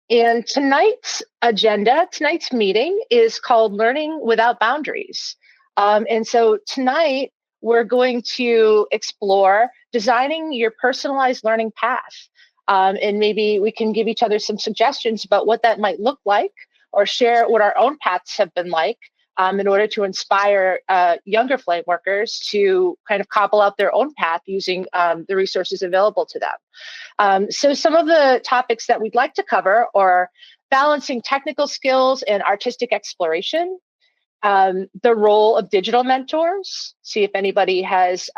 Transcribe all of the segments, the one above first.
And tonight's meeting is called Learning Without Boundaries. And so tonight, we're going to explore designing your personalized learning path. And maybe we can give each other some suggestions about what that might look like, or share what our own paths have been like, in order to inspire younger flame workers to kind of cobble out their own path using the resources available to them. So some of the topics that we'd like to cover are balancing technical skills and artistic exploration, the role of digital mentors, see if anybody has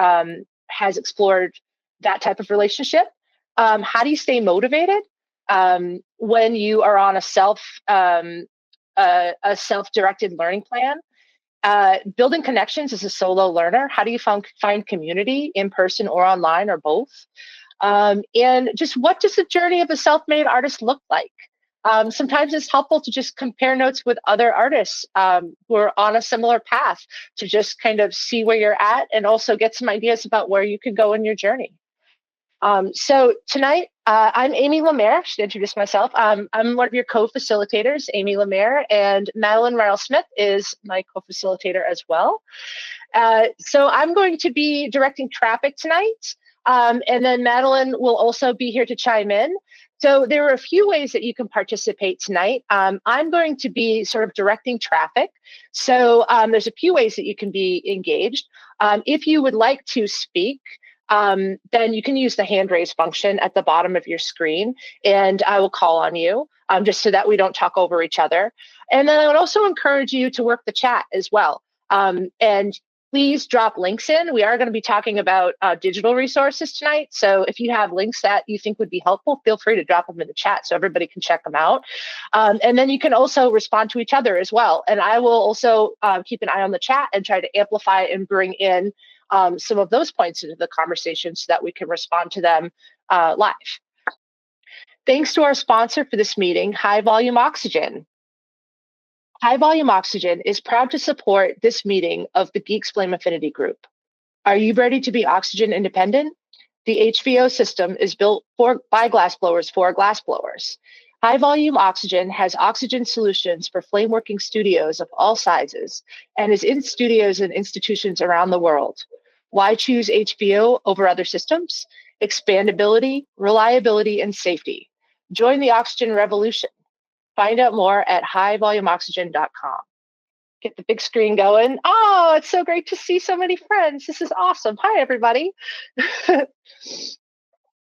explored that type of relationship. How do you stay motivated when you are on a self-directed learning plan? Building connections as a solo learner. How do you find community in person or online or both? And just what does the journey of a self-made artist look like? Sometimes it's helpful to just compare notes with other artists who are on a similar path to just kind of see where you're at and also get some ideas about where you could go in your journey. So tonight, I'm Amy Lemaire. I should introduce myself. I'm one of your co-facilitators, Amy Lemaire, and Madeline Rile Smith is my co-facilitator as well. So I'm going to be directing traffic tonight, and then Madeline will also be here to chime in. So there are a few ways that you can participate tonight. I'm going to be sort of directing traffic. So there's a few ways that you can be engaged. If you would like to speak, then you can use the hand raise function at the bottom of your screen, and I will call on you just so that we don't talk over each other. And then I would also encourage you to work the chat as well. And please drop links in. We are going to be talking about digital resources tonight. So if you have links that you think would be helpful, feel free to drop them in the chat so everybody can check them out. And then you can also respond to each other as well. And I will also keep an eye on the chat and try to amplify and bring in some of those points into the conversation so that we can respond to them live. Thanks to our sponsor for this meeting, High Volume Oxygen. High Volume Oxygen is proud to support this meeting of the GEEX Flame Affinity Group. Are you ready to be oxygen independent? The HVO system is built by glassblowers for glassblowers. High Volume Oxygen has oxygen solutions for flameworking studios of all sizes and is in studios and institutions around the world. Why choose HVO over other systems? Expandability, reliability, and safety. Join the oxygen revolution. Find out more at highvolumeoxygen.com. Get the big screen going. Oh, it's so great to see so many friends. This is awesome. Hi, everybody.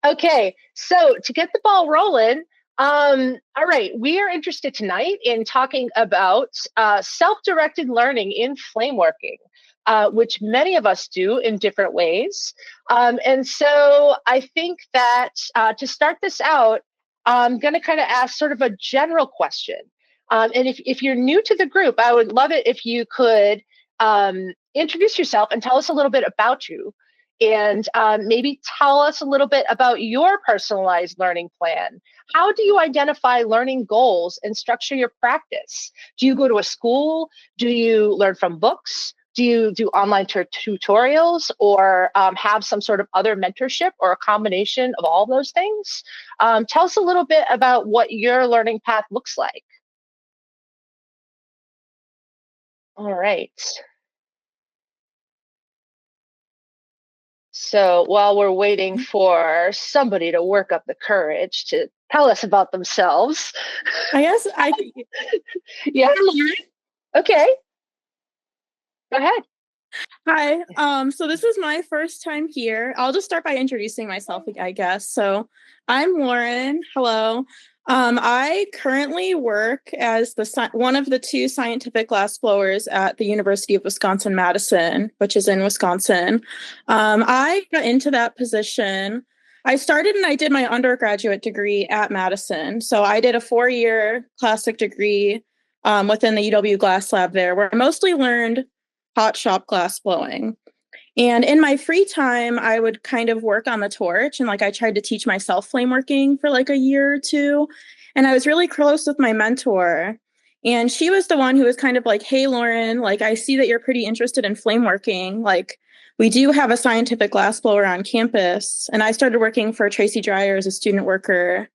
Okay, so to get the ball rolling, all right, we are interested tonight in talking about self-directed learning in flameworking, which many of us do in different ways. And so I think that to start this out, I'm going to kind of ask sort of a general question. And if you're new to the group, I would love it if you could introduce yourself and tell us a little bit about you. And maybe tell us a little bit about your personalized learning plan. How do you identify learning goals and structure your practice? Do you go to a school? Do you learn from books? Do you do online tutorials or have some sort of other mentorship or a combination of all those things? Tell us a little bit about what your learning path looks like. All right. So while we're waiting for somebody to work up the courage to tell us about themselves. I guess Yeah. Okay. Go ahead. Hi. So this is my first time here. I'll just start by introducing myself, I guess. So I'm Lauren. Hello. I currently work as one of the two scientific glassblowers at the University of Wisconsin-Madison, which is in Wisconsin. I got into that position. I started and I did my undergraduate degree at Madison. So I did a 4-year classic degree within the UW Glass Lab there, where I mostly learned hot shop glass blowing. And in my free time, I would kind of work on the torch, and I tried to teach myself flame working for a year or two. And I was really close with my mentor. And she was the one who was kind of like, hey, Lauren, I see that you're pretty interested in flame working. We do have a scientific glass blower on campus. And I started working for Tracy Dreyer as a student worker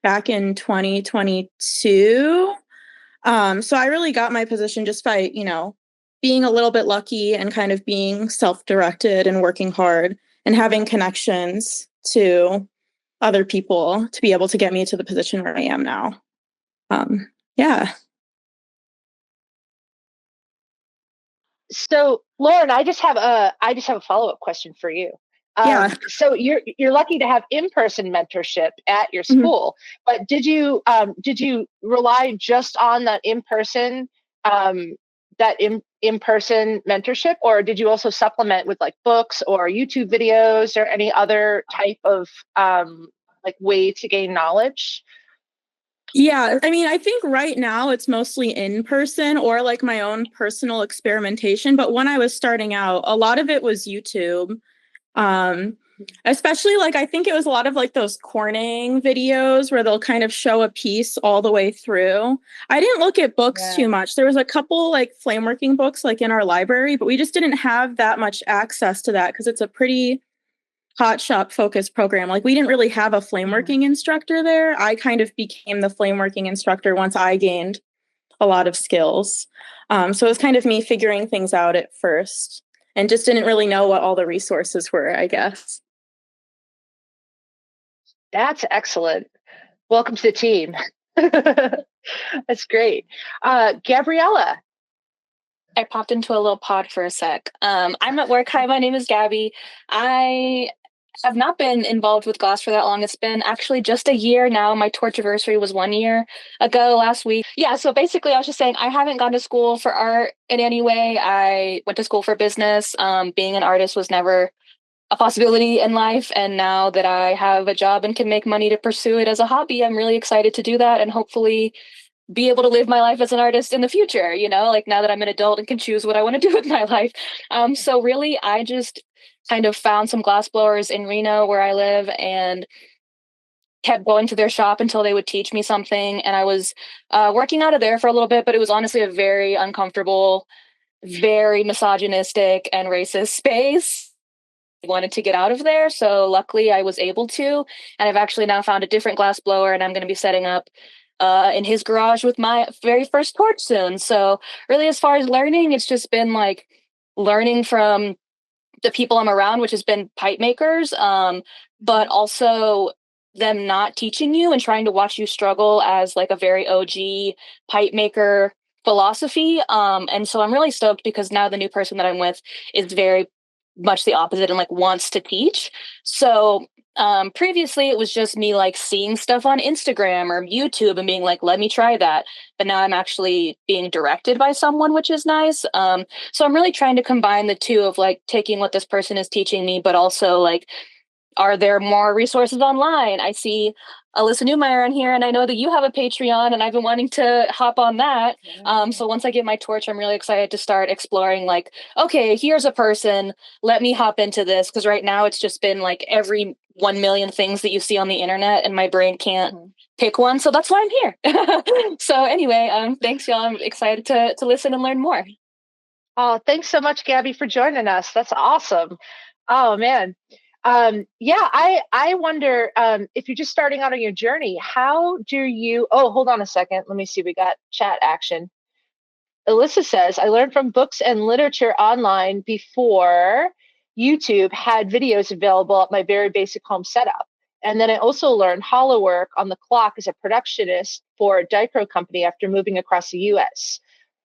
back in 2022. So I really got my position just by, being a little bit lucky and kind of being self-directed and working hard and having connections to other people to be able to get me to the position where I am now. Yeah. So, Lauren, I just have a follow-up question for you. Yeah. So you're lucky to have in-person mentorship at your Mhm. school, but did you rely just on that in-person in-person mentorship, or did you also supplement with like books or YouTube videos or any other type of like way to gain knowledge? Yeah, I mean, I think right now it's mostly in person or like my own personal experimentation. But when I was starting out, a lot of it was YouTube. Um, Especially like I think it was a lot of like those Corning videos where they'll kind of show a piece all the way through. I didn't look at books too much. There was a couple like flameworking books like in our library, but we just didn't have that much access to that because it's a pretty hot shop focused program. Like we didn't really have a flameworking instructor there. I kind of became the flameworking instructor once I gained a lot of skills. So it was kind of me figuring things out at first and just didn't really know what all the resources were, I guess. That's excellent. Welcome to the team. That's great. Gabriella. I popped into a little pod for a sec. I'm at work. Hi, my name is Gabby. I have not been involved with Glass for that long. It's been actually just a year now. My torch anniversary was 1 year ago last week. Yeah, so basically I was just saying I haven't gone to school for art in any way. I went to school for business. Being an artist was never a possibility in life. And now that I have a job and can make money to pursue it as a hobby, I'm really excited to do that and hopefully be able to live my life as an artist in the future, like now that I'm an adult and can choose what I want to do with my life. So really, I just kind of found some glass blowers in Reno where I live and kept going to their shop until they would teach me something. And I was working out of there for a little bit, but it was honestly a very uncomfortable, very misogynistic and racist space. I wanted to get out of there. So luckily I was able to, and I've actually now found a different glass blower and I'm going to be setting up in his garage with my very first torch soon. So really, as far as learning, it's just been like learning from the people I'm around, which has been pipe makers, but also them not teaching you and trying to watch you struggle as like a very OG pipe maker philosophy. And so I'm really stoked because now the new person that I'm with is very much the opposite and like wants to teach. So previously it was just me like seeing stuff on Instagram or YouTube and being like, let me try that. But now I'm actually being directed by someone, which is nice. So I'm really trying to combine the two of like taking what this person is teaching me, but also like, are there more resources online? I see Alyssa Newmeyer on here, and I know that you have a Patreon, and I've been wanting to hop on that. So once I get my torch, I'm really excited to start exploring like, okay, here's a person, let me hop into this. Because right now it's just been like every 1 million things that you see on the internet, and my brain can't pick one. So that's why I'm here. So anyway, thanks, y'all. I'm excited to listen and learn more. Oh, thanks so much, Gabby, for joining us. That's awesome. Oh man. Yeah, I wonder if you're just starting out on your journey, how do you, oh, hold on a second. Let me see. We got chat action. Alyssa says, I learned from books and literature online before YouTube had videos available at my very basic home setup. And then I also learned hollow work on the clock as a productionist for a diaper company after moving across the US.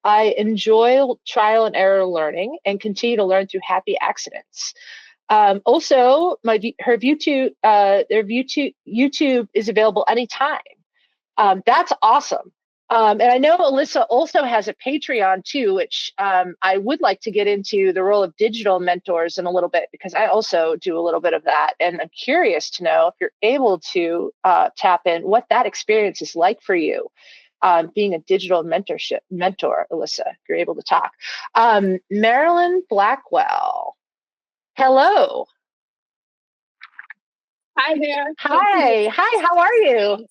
I enjoy trial and error learning and continue to learn through happy accidents. Also, her YouTube is available anytime. That's awesome. And I know Alyssa also has a Patreon too, which I would like to get into the role of digital mentors in a little bit because I also do a little bit of that. And I'm curious to know if you're able to tap in what that experience is like for you, being a digital mentor, Alyssa, if you're able to talk. Marilyn Blackwell. Hello. Hi there. Hi. Hi, how are you?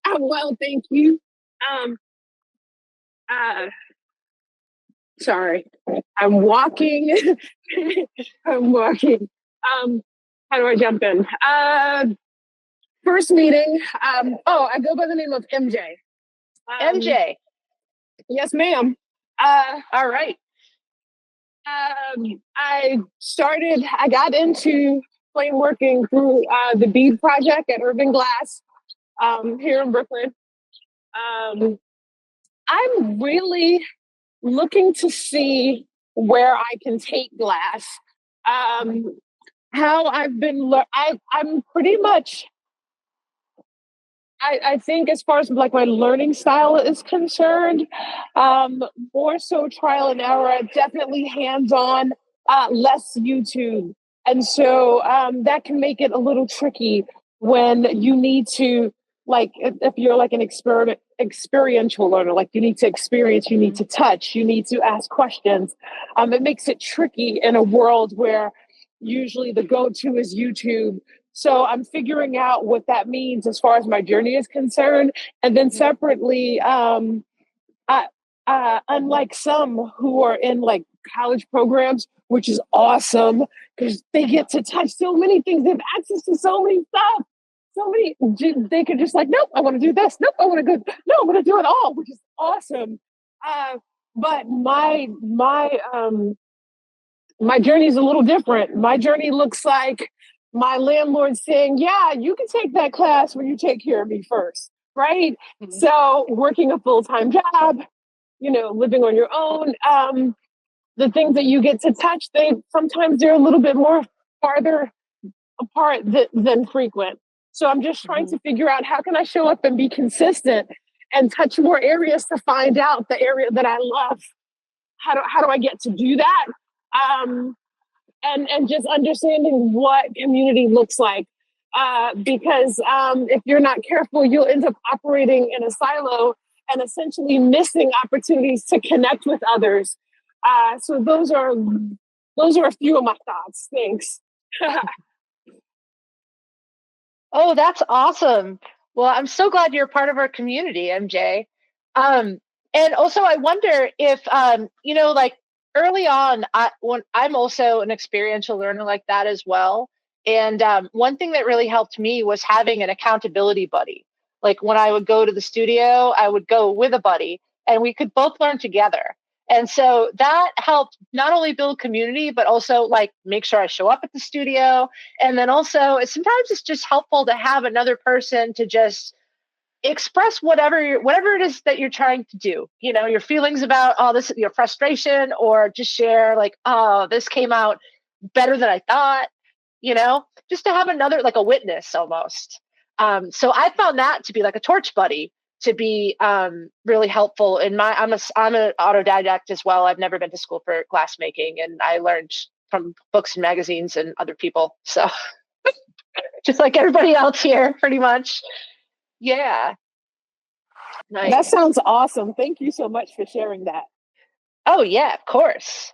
I'm well, thank you. Um, sorry, I'm walking. I'm walking. How do I jump in? first meeting. I go by the name of MJ. MJ. Yes, ma'am. All right. I got into flame working through the bead project at Urban Glass here in Brooklyn. I'm really looking to see where I can take glass. How I've been, I'm pretty much, I think as far as like my learning style is concerned, more so trial and error, definitely hands-on, less YouTube. And so that can make it a little tricky when you need to, like, if you're like an experiential learner, like you need to experience, you need to touch, you need to ask questions. It makes it tricky in a world where usually the go-to is YouTube. So I'm figuring out what that means as far as my journey is concerned. And then separately, unlike some who are in like college programs, which is awesome because they get to touch so many things, they have access to so many stuff. So many, they could just like, nope, I want to do this. Nope, I want to go. No, I'm going to do it all, which is awesome. But my journey is a little different. My journey looks like my landlord saying, yeah, you can take that class when you take care of me first, right? Mm-hmm. So working a full-time job, living on your own, the things that you get to touch, sometimes they're a little bit more farther apart than frequent. So I'm just trying to figure out how can I show up and be consistent and touch more areas to find out the area that I love. How do I get to do that? And just understanding what community looks like. Because if you're not careful, you'll end up operating in a silo and essentially missing opportunities to connect with others. So those are a few of my thoughts. Thanks. Oh, that's awesome. Well, I'm so glad you're part of our community, MJ. And also, I wonder if, like early on, I'm also an experiential learner like that as well. And one thing that really helped me was having an accountability buddy. Like when I would go to the studio, I would go with a buddy and we could both learn together. And so that helped not only build community, but also like make sure I show up at the studio. And then also sometimes it's just helpful to have another person to just express whatever it is that you're trying to do, your feelings about your frustration, or just share like, oh, this came out better than I thought, just to have another, like a witness almost. So I found that to be like a torch buddy to be really helpful in I'm an autodidact as well. I've never been to school for glassmaking, and I learned from books and magazines and other people. So just like everybody else here, pretty much. Yeah. Nice. That sounds awesome. Thank you so much for sharing that. Oh, yeah, of course.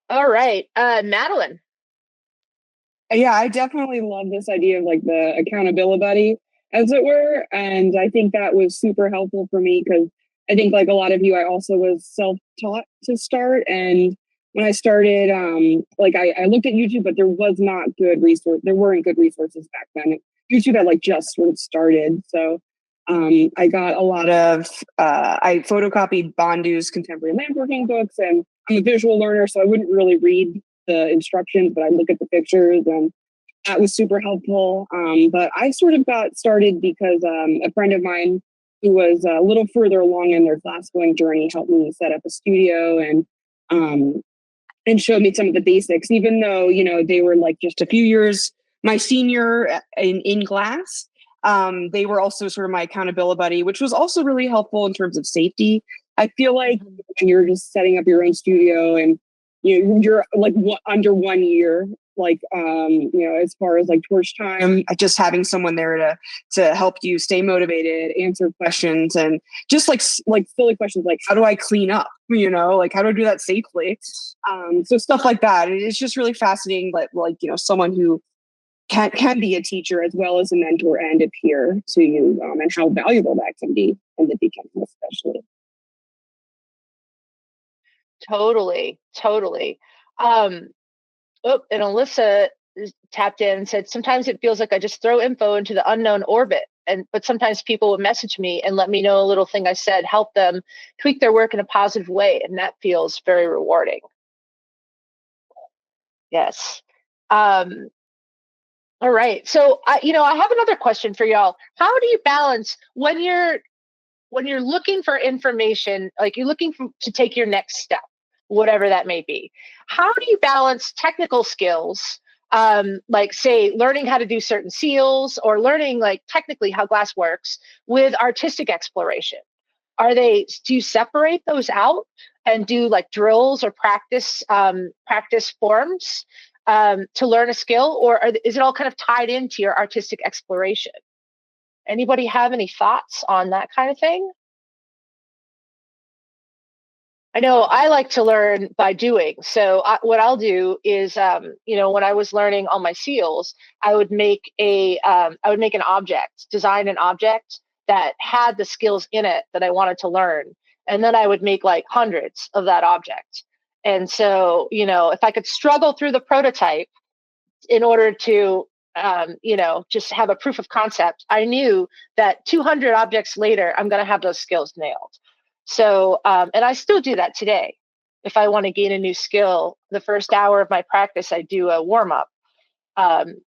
All right. Madeline. Yeah, I definitely love this idea of like the accountability buddy, as it were. And I think that was super helpful for me because I think like a lot of you, I also was self-taught to start. And when I started, I looked at YouTube, but there was not good resource. There weren't good resources back then. YouTube had like just sort of started. So I got a lot of, I photocopied Bondu's contemporary lamp-working books, and I'm a visual learner, so I wouldn't really read the instructions, but I'd look at the pictures, and that was super helpful. But I sort of got started because a friend of mine who was a little further along in their glass-blowing journey helped me set up a studio and showed me some of the basics, even though, they were like just a few years my senior in glass. They were also sort of my accountability buddy, which was also really helpful in terms of safety. I feel like when you're just setting up your own studio and you're like under 1 year, like as far as like torch time, just having someone there to help you stay motivated, answer questions, and just like silly questions like how do I clean up, like how do I do that safely? So stuff like that. It's just really fascinating, but like someone who can be a teacher as well as a mentor and a peer to you, and how valuable that can be in the beginning, especially. Totally. And Alyssa tapped in and said, sometimes it feels like I just throw info into the unknown orbit. But sometimes people would message me and let me know a little thing I said, help them tweak their work in a positive way. And that feels very rewarding. Yes. All right. So, I have another question for y'all. How do you balance when you're looking for information, like you're looking to take your next step, whatever that may be? How do you balance technical skills, like say learning how to do certain seals or learning like technically how glass works with artistic exploration? Do you separate those out and do like drills or practice forms to learn a skill, or is it all kind of tied into your artistic exploration? Anybody have any thoughts on that kind of thing? I know I like to learn by doing. So what I'll do is, when I was learning all my seals, I would make an object, design an object that had the skills in it that I wanted to learn. And then I would make like hundreds of that object. And so, if I could struggle through the prototype in order to, just have a proof of concept, I knew that 200 objects later, I'm going to have those skills nailed. So, and I still do that today. If I want to gain a new skill, the first hour of my practice, I do a warm up.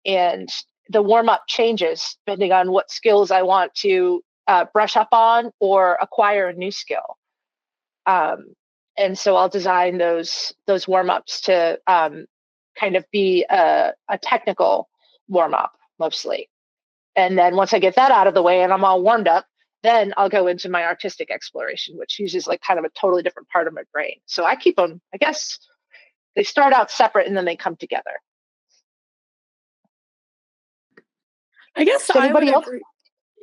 And the warm up changes depending on what skills I want to brush up on or acquire a new skill. And so I'll design those warm ups to kind of be a technical warm up mostly. And then once I get that out of the way and I'm all warmed up, then I'll go into my artistic exploration, which uses like kind of a totally different part of my brain. So I keep them, I guess they start out separate and then they come together. I guess I would agree.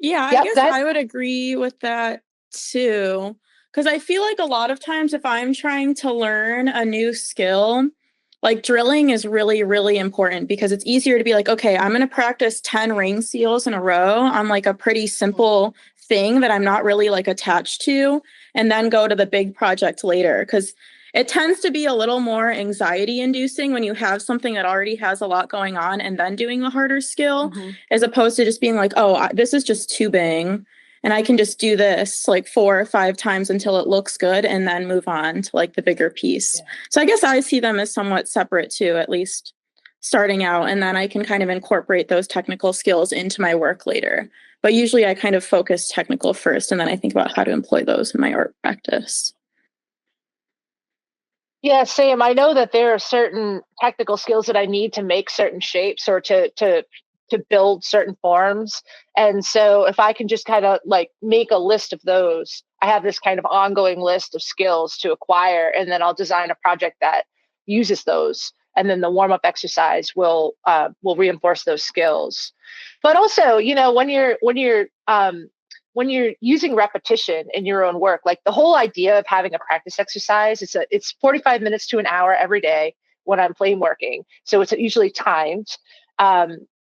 Yeah, Yep, I guess I would agree with that too. Because I feel like a lot of times if I'm trying to learn a new skill, like drilling is really, really important because it's easier to be like, okay, I'm going to practice 10 ring seals in a row on like a pretty simple thing that I'm not really like attached to, and then go to the big project later. Because it tends to be a little more anxiety inducing when you have something that already has a lot going on and then doing the harder skill, as opposed to just being like, oh, this is just tubing and I can just do this like 4 or 5 times until it looks good and then move on to like the bigger piece. Yeah. So I guess I see them as somewhat separate too, at least starting out. And then I can kind of incorporate those technical skills into my work later. But usually I kind of focus technical first and then I think about how to employ those in my art practice. Yeah, Sam, I know that there are certain technical skills that I need to make certain shapes or to build certain forms. And so if I can just kind of like make a list of those, I have this kind of ongoing list of skills to acquire, and then I'll design a project that uses those. And then the warm-up exercise will reinforce those skills. But also, when you're using repetition in your own work, like the whole idea of having a practice exercise, it's 45 minutes to an hour every day when I'm flame working. So it's usually timed.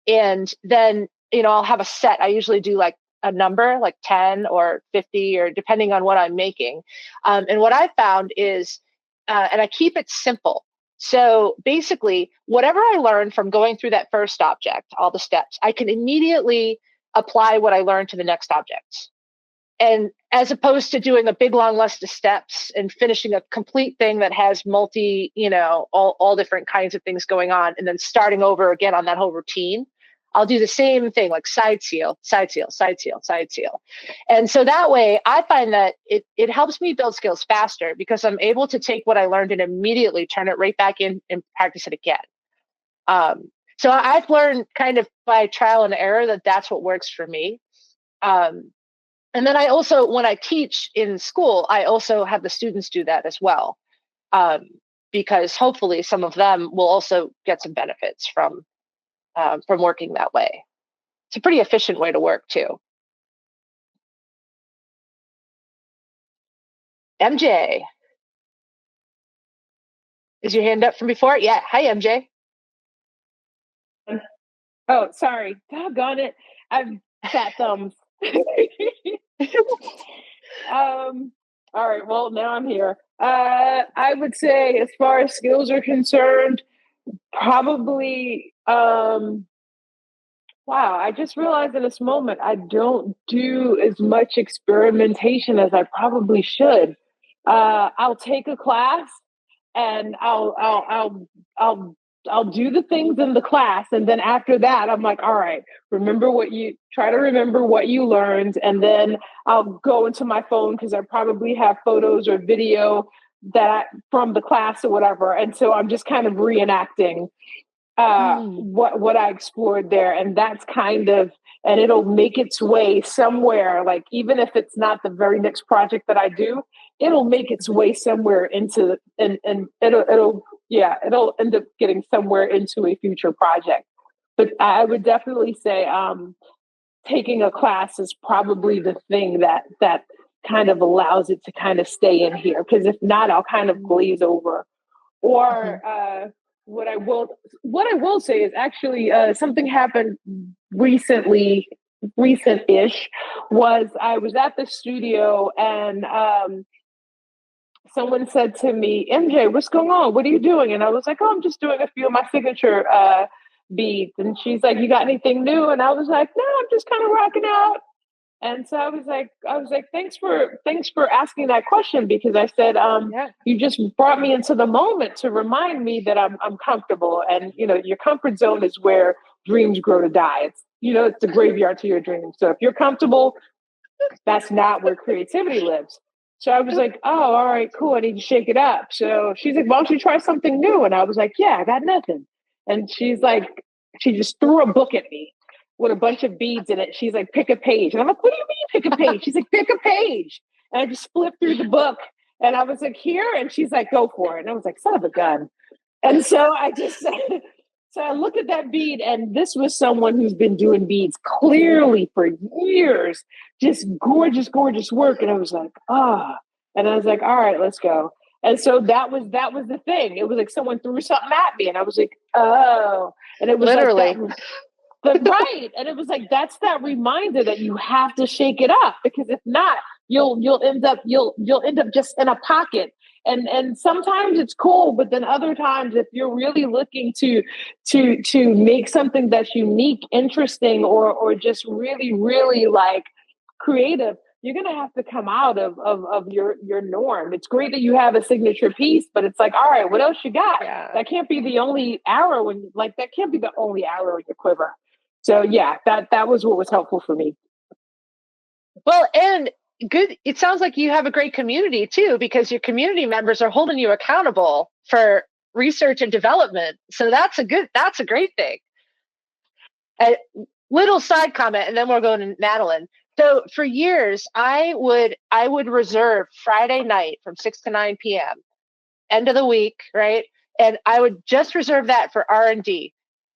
And then, I'll have a set. I usually do like a number, like 10 or 50, or depending on what I'm making. And what I found is, and I keep it simple. So basically, whatever I learned from going through that first object, all the steps, I can immediately apply what I learned to the next object. And as opposed to doing a big long list of steps and finishing a complete thing that has all different kinds of things going on, and then starting over again on that whole routine, I'll do the same thing, like side seal, side seal, side seal, side seal. And so that way I find that it helps me build skills faster because I'm able to take what I learned and immediately turn it right back in and practice it again. So I've learned kind of by trial and error that that's what works for me. And then I also, when I teach in school, I also have the students do that as well, because hopefully some of them will also get some benefits from working that way. It's a pretty efficient way to work too. MJ, is your hand up from before? Yeah. Hi, MJ. Oh, sorry. Doggone it. I've fat thumbs. All right. Well, now I'm here. I would say, as far as skills are concerned, probably Wow, I just realized in this moment I don't do as much experimentation as I probably should. I'll take a class and I'll do the things in the class, and then after that, I'm like, all right, try to remember what you learned, and then I'll go into my phone because I probably have photos or video from the class or whatever, and so I'm just kind of reenacting what I explored there, and that's kind of, and it'll make its way somewhere. Like even if it's not the very next project that I do, it'll make its way somewhere into and it'll end up getting somewhere into a future project. But I would definitely say taking a class is probably the thing that kind of allows it to kind of stay in here. Because if not, I'll kind of glaze over. Or what I will say is actually something happened recent-ish, was I was at the studio and someone said to me, MJ, what's going on? What are you doing? And I was like, oh, I'm just doing a few of my signature beads. And she's like, you got anything new? And I was like, no, I'm just kind of rocking out. And so I was like, thanks for asking that question, because I said, you just brought me into the moment to remind me that I'm comfortable. And, your comfort zone is where dreams grow to die. It's, it's the graveyard to your dreams. So if you're comfortable, that's not where creativity lives. So I was like, oh, all right, cool. I need to shake it up. So she's like, why don't you try something new? And I was like, yeah, I got nothing. And she's like, she just threw a book at me with a bunch of beads in it. She's like, pick a page. And I'm like, what do you mean pick a page? She's like, pick a page. And I just flipped through the book and I was like, here. And she's like, go for it. And I was like, son of a gun. And so so I looked at that bead, and this was someone who's been doing beads clearly for years, just gorgeous, gorgeous work. And I was like, and I was like, all right, let's go. And so that was the thing. It was like someone threw something at me and I was like, oh, and it was literally. Right. And it was like, that's that reminder that you have to shake it up, because if not, you'll end up just in a pocket. And sometimes it's cool, but then other times, if you're really looking to make something that's unique, interesting, or just really, really like creative, you're gonna have to come out of your norm. It's great that you have a signature piece, but it's like, all right, what else you got? Yeah. That can't be the only arrow, and that can't be the only arrow in your quiver. So yeah, that was what was helpful for me. Well, and good. It sounds like you have a great community too, because your community members are holding you accountable for research and development. So that's a great thing. A little side comment, and then we're going to Madeline. So for years, I would reserve Friday night from 6 to 9 p.m. end of the week, right? And I would just reserve that for R&D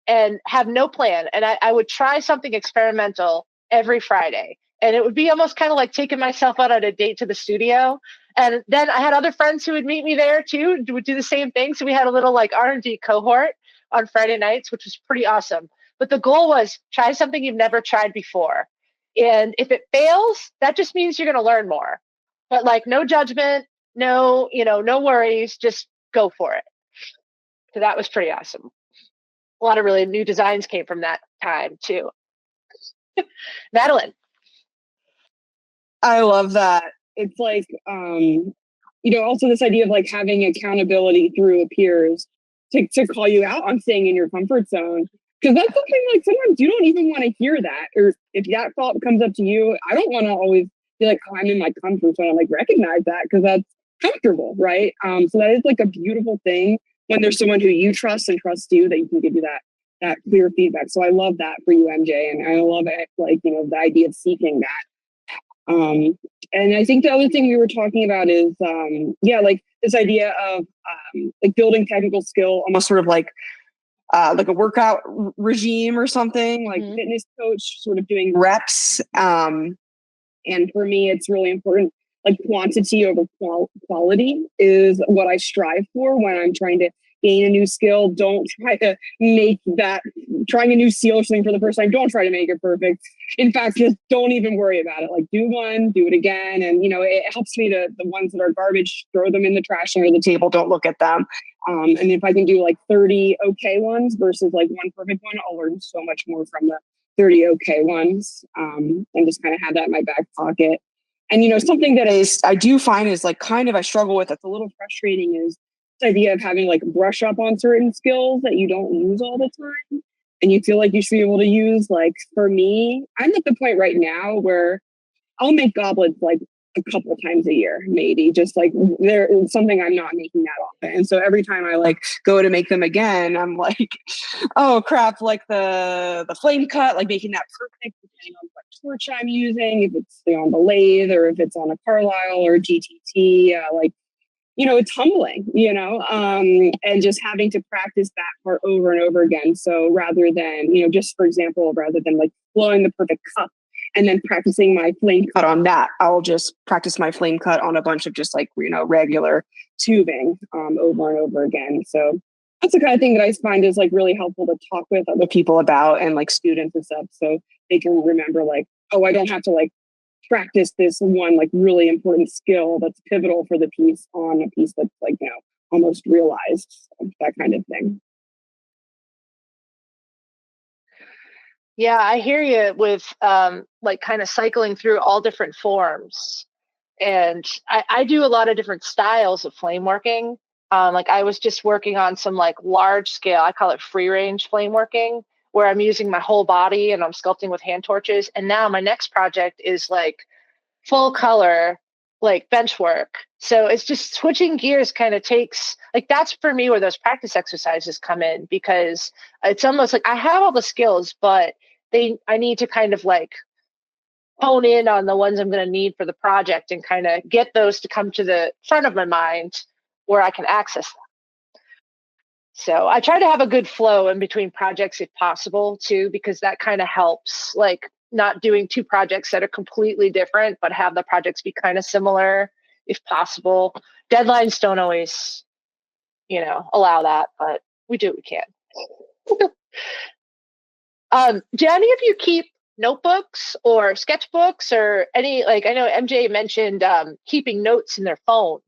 and have no plan. And I would try something experimental every Friday. And it would be almost kind of like taking myself out on a date to the studio. And then I had other friends who would meet me there too, would do the same thing. So we had a little like R&D cohort on Friday nights, which was pretty awesome. But the goal was try something you've never tried before. And if it fails, that just means you're going to learn more. But like no judgment, no worries, just go for it. So that was pretty awesome. A lot of really new designs came from that time too. Madeline. I love that. It's like, also this idea of like having accountability through peers to call you out on staying in your comfort zone. Because that's something like sometimes you don't even want to hear that. Or if that thought comes up to you, I don't want to always be like, oh, I'm in my comfort zone. I'm like, recognize that because that's comfortable, right? So that is like a beautiful thing when there's someone who you trust and trusts you, that you can give you that clear feedback. So I love that for you, MJ. And I love it, like, the idea of seeking that. And I think the other thing we were talking about is, like this idea of like building technical skill, almost sort of like a workout regime or something, like fitness coach, sort of doing reps. And for me, it's really important. Like quantity over quality is what I strive for when I'm trying to gain a new skill, don't try to make that, trying a new seal thing for the first time, don't try to make it perfect. In fact, just don't even worry about it. Like, do one, do it again. And, you know, it helps me to, the ones that are garbage, throw them in the trash under the table, don't look at them. And if I can do like 30 okay ones versus like one perfect one, I'll learn so much more from the 30 okay ones, and just kind of have that in my back pocket. And, you know, something that I do find is like kind of I struggle with, that's a little frustrating, is this idea of having like brush up on certain skills that you don't use all the time. And you feel like you should be able to use, like, for me, I'm at the point right now where I'll make goblets like a couple times a year, maybe, just like there is something I'm not making that often. And so every time I like go to make them again, I'm like, oh crap, like the flame cut, like making that perfect depending on what torch I'm using, if it's on the lathe or if it's on a Carlisle or GTT, like, you know, it's humbling, you know, and just having to practice that part over and over again. So rather than, you know, just for example, rather than like blowing the perfect cup and then practicing my flame cut on that, I'll just practice my flame cut on a bunch of just like, you know, regular tubing over and over again. So that's the kind of thing that I find is like really helpful to talk with other people about, and like students and stuff, so they can remember like, oh, I don't have to like practice this one like really important skill that's pivotal for the piece on a piece that's like, you know, almost realized, that kind of thing. Yeah, I hear you with like kind of cycling through all different forms. And I do a lot of different styles of flame working. Like I was just working on some like large scale, I call it free range flame working, where I'm using my whole body and I'm sculpting with hand torches. And now my next project is like full color, like bench work. So it's just switching gears kind of takes, like, that's for me where those practice exercises come in, because it's almost like I have all the skills, but I need to kind of like hone in on the ones I'm going to need for the project and kind of get those to come to the front of my mind where I can access them. So I try to have a good flow in between projects if possible too, because that kind of helps, like not doing two projects that are completely different, but have the projects be kind of similar if possible. Deadlines don't always, you know, allow that, but we do what we can. Do any of you keep notebooks or sketchbooks or any, like, I know MJ mentioned keeping notes in their phone,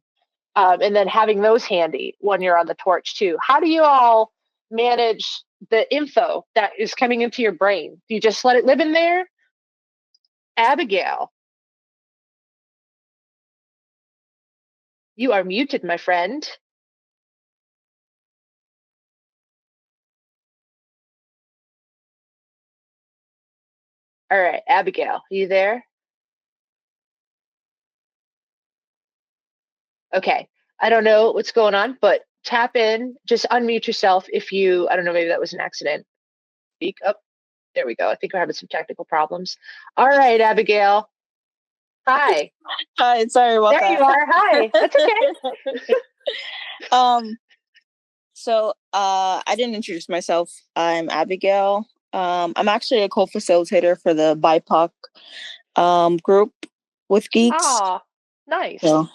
and then having those handy when you're on the torch too. How do you all manage the info that is coming into your brain? Do you just let it live in there? Abigail, you are muted, my friend. All right, Abigail, are you there? Okay, I don't know what's going on, but tap in, just unmute yourself if you, I don't know, maybe that was an accident. Speak up. There we go. I think we're having some technical problems. All right, Abigail. Hi. Hi, sorry about There that. you are. Hi. That's okay. So I didn't introduce myself. I'm Abigail. I'm actually a co-facilitator for the BIPOC group with GEEX. Oh, nice. So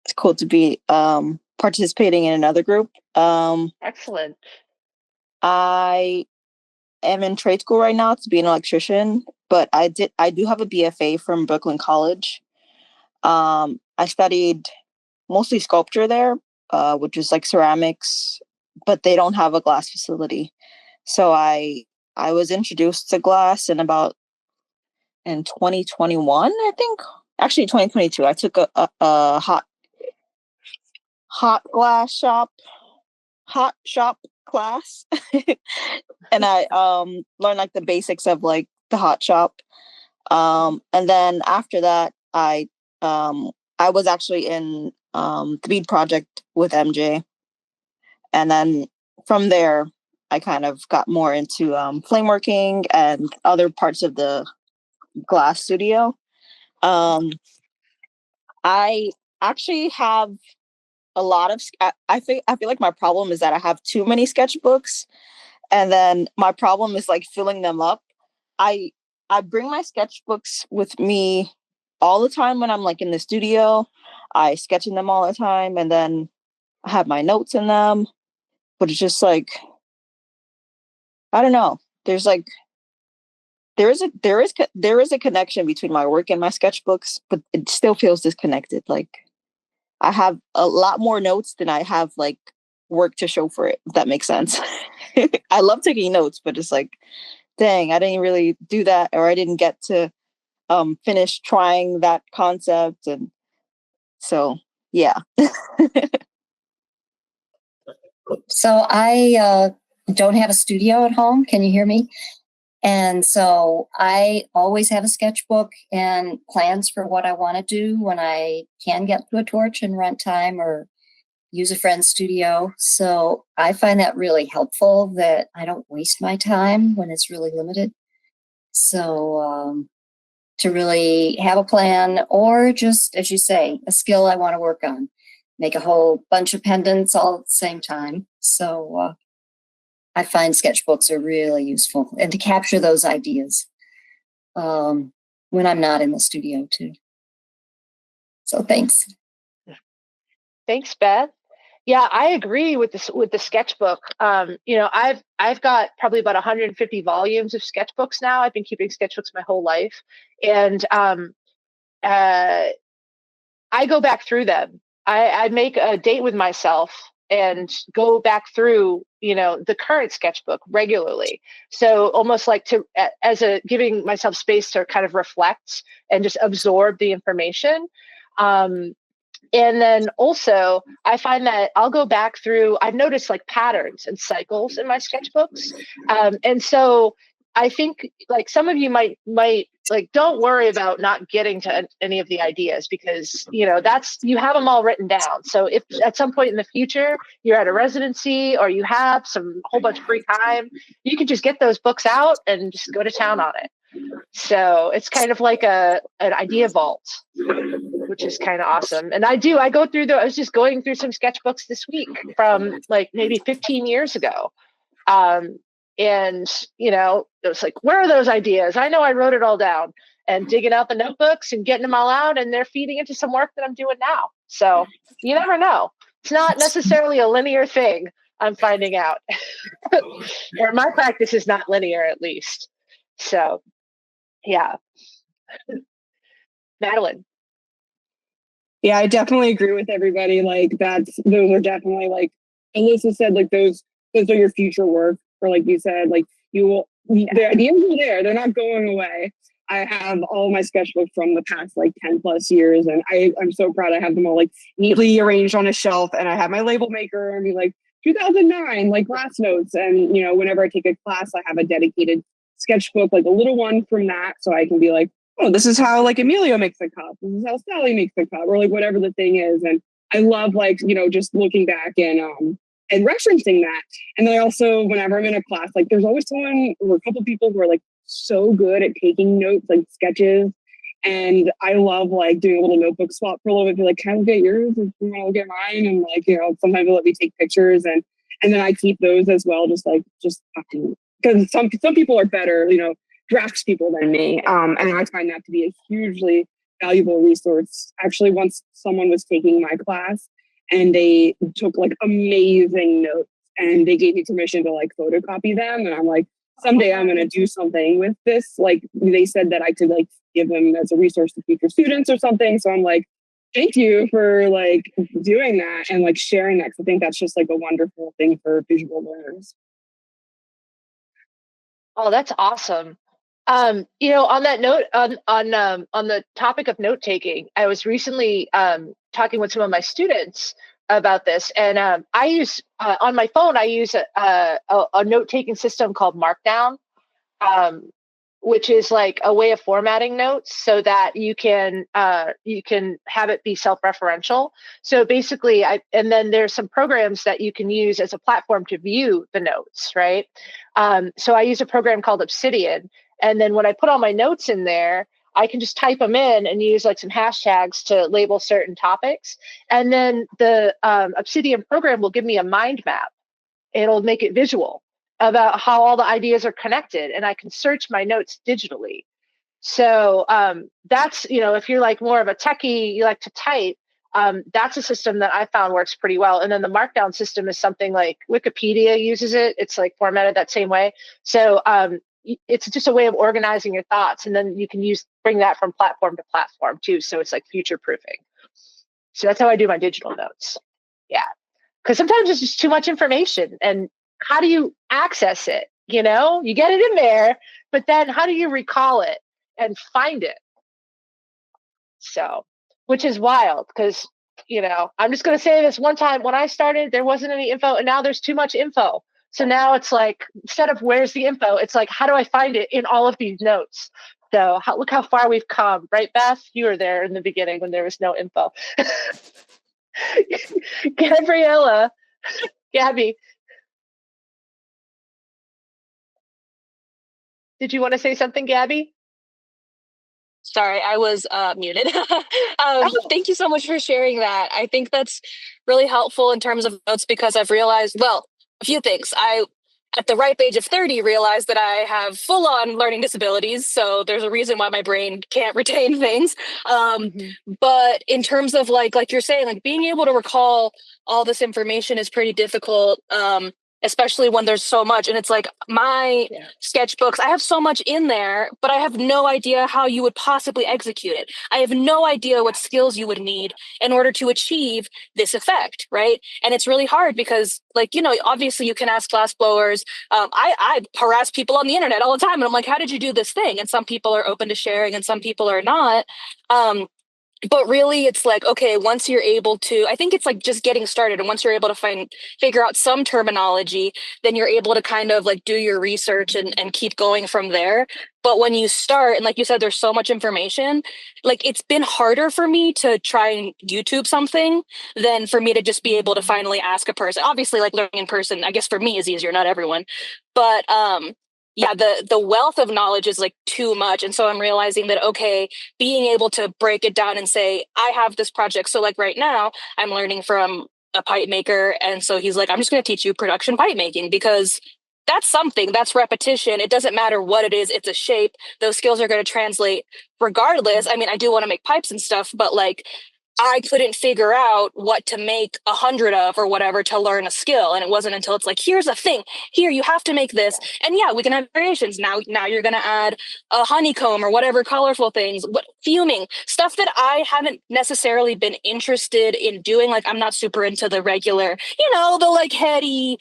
it's cool to be participating in another group. Excellent. I am in trade school right now to be an electrician, but I do have a BFA from Brooklyn College. I studied mostly sculpture there, which is like ceramics, but they don't have a glass facility. So I was introduced to glass in 2021, I think. Actually, 2022. I took a hot shop class, and I learned like the basics of like the hot shop. And then after that, I was actually in the bead project with MJ, and then from there I kind of got more into flame working and other parts of the glass studio. I actually have a lot of I feel like my problem is that I have too many sketchbooks, and then my problem is like filling them up. I bring my sketchbooks with me all the time when I'm like in the studio. I sketch in them all the time, and then I have my notes in them. but it's just like, I don't know. There's like, there is a connection between my work and my sketchbooks, but it still feels disconnected. Like I have a lot more notes than I have like work to show for it, if that makes sense. I love taking notes, but it's like, dang, I didn't really do that, or I didn't get to finish trying that concept. And so, yeah. So I don't have a studio at home. Can you hear me? And so I always have a sketchbook and plans for what I want to do when I can get to a torch and rent time or use a friend's studio. So I find that really helpful that I don't waste my time when it's really limited. So to really have a plan, or just, as you say, a skill I want to work on, make a whole bunch of pendants all at the same time. So I find sketchbooks are really useful, and to capture those ideas when I'm not in the studio too. So thanks. Thanks, Beth. Yeah, I agree with this with the sketchbook. You know, I've got probably about 150 volumes of sketchbooks now. I've been keeping sketchbooks my whole life, and I go back through them. I make a date with myself and go back through, you know, the current sketchbook regularly. So almost like to as a giving myself space to kind of reflect and just absorb the information. And then also, I find that I'll go back through, I've noticed like patterns and cycles in my sketchbooks. And so I think like some of you might like, don't worry about not getting to any of the ideas, because, you know, that's, you have them all written down. So if at some point in the future you're at a residency or you have some whole bunch of free time, you can just get those books out and just go to town on it. So it's kind of like an idea vault, which is kind of awesome. And I go through I was just going through some sketchbooks this week from like maybe 15 years ago. And, you know, it was like, where are those ideas? I know I wrote it all down, and digging out the notebooks and getting them all out, and they're feeding into some work that I'm doing now. So you never know. It's not necessarily a linear thing, I'm finding out. Or my practice is not linear, at least. So, yeah. Madeline. Yeah, I definitely agree with everybody. Like those are definitely like Alyssa said, like those are your future work. Or like you said, like the ideas are there. They're not going away. I have all my sketchbooks from the past like 10 plus years, and I'm so proud I have them all like neatly arranged on a shelf, and I have my label maker and be like 2009 like class notes. And you know, whenever I take a class, I have a dedicated sketchbook, like a little one from that, so I can be like, oh, this is how like Emilio makes a cup. This is how Sally makes a cup, or like whatever the thing is. And I love like, you know, just looking back and referencing that. And then I also, whenever I'm in a class, like there's always someone or a couple people who are like so good at taking notes, like sketches. And I love like doing a little notebook swap for a little bit. Be like, can I look at yours? And you want to look at mine? And like, you know, sometimes they'll let me take pictures, and then I keep those as well, just because some people are better, you know, drafts people than me. And I find that to be a hugely valuable resource. Actually, once someone was taking my class and they took like amazing notes, and they gave me permission to like photocopy them. And I'm like, someday I'm going to do something with this. Like they said that I could like give them as a resource to future students or something. So I'm like, thank you for like doing that and like sharing that. 'Cause I think that's just like a wonderful thing for visual learners. Oh, that's awesome. You know, on that note, on the topic of note taking, I was recently talking with some of my students about this, and I use on my phone. I use a note taking system called Markdown, which is like a way of formatting notes so that you can have it be self-referential. So basically, and then there's some programs that you can use as a platform to view the notes, right? So I use a program called Obsidian. And then when I put all my notes in there, I can just type them in and use like some hashtags to label certain topics. And then the Obsidian program will give me a mind map. It'll make it visual about how all the ideas are connected, and I can search my notes digitally. So that's, you know, if you're like more of a techie, you like to type, That's a system that I found works pretty well. And then the markdown system is something like Wikipedia uses it. It's like formatted that same way. So it's just a way of organizing your thoughts. And then you can bring that from platform to platform too. So it's like future proofing. So that's how I do my digital notes. Yeah. Because sometimes it's just too much information. And how do you access it? You know, you get it in there, but then how do you recall it and find it? So, which is wild because, you know, I'm just going to say this one time when I started, there wasn't any info and now there's too much info. So now it's like, instead of where's the info, it's like, how do I find it in all of these notes? So look how far we've come, right, Beth? You were there in the beginning when there was no info. Gabriella, Gabby, did you want to say something, Gabby? Sorry, I was muted. Thank you so much for sharing that. I think that's really helpful in terms of notes because I've realized, well, a few things. I, at the ripe age of 30, realized that I have full-on learning disabilities. So there's a reason why my brain can't retain things. But in terms of like you're saying, like being able to recall all this information is pretty difficult. Especially when there's so much. And it's like my sketchbooks, I have so much in there, but I have no idea how you would possibly execute it. I have no idea what skills you would need in order to achieve this effect, right? And it's really hard because, like, you know, obviously you can ask glass blowers. I harass people on the internet all the time. And I'm like, how did you do this thing? And some people are open to sharing and some people are not. But really, it's like, okay, once you're able to, I think it's like just getting started. And once you're able to figure out some terminology, then you're able to kind of like do your research and keep going from there. But when you start, and like you said, there's so much information, like it's been harder for me to try and YouTube something than for me to just be able to finally ask a person. Obviously, like learning in person, I guess for me is easier, not everyone. But yeah, the wealth of knowledge is like too much. And so I'm realizing that, okay, being able to break it down and say, I have this project. So like right now I'm learning from a pipe maker. And so he's like, I'm just going to teach you production pipe making because that's something, that's repetition. It doesn't matter what it is. It's a shape. Those skills are going to translate regardless. I mean, I do want to make pipes and stuff, but like, I couldn't figure out what to make 100 of or whatever to learn a skill. And it wasn't until it's like, here's a thing here, you have to make this. And yeah, we can have variations. Now you're going to add a honeycomb or whatever colorful things, fuming stuff that I haven't necessarily been interested in doing. Like I'm not super into the regular, you know, the like heady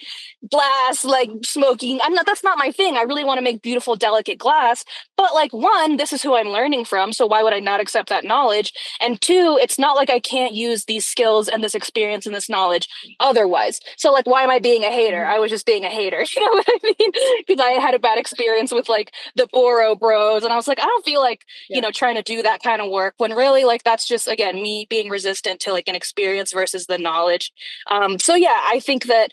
glass, like smoking. That's not my thing. I really want to make beautiful, delicate glass. But like one, this is who I'm learning from. So why would I not accept that knowledge? And two, it's not like I can't use these skills and this experience and this knowledge otherwise. So like, why am I being a hater? I was just being a hater. You know what I mean? Because I had a bad experience with like the Boro Bros. And I was like, I don't feel like, you know, trying to do that kind of work when really like, that's just, again, me being resistant to like an experience versus the knowledge. So yeah, I think that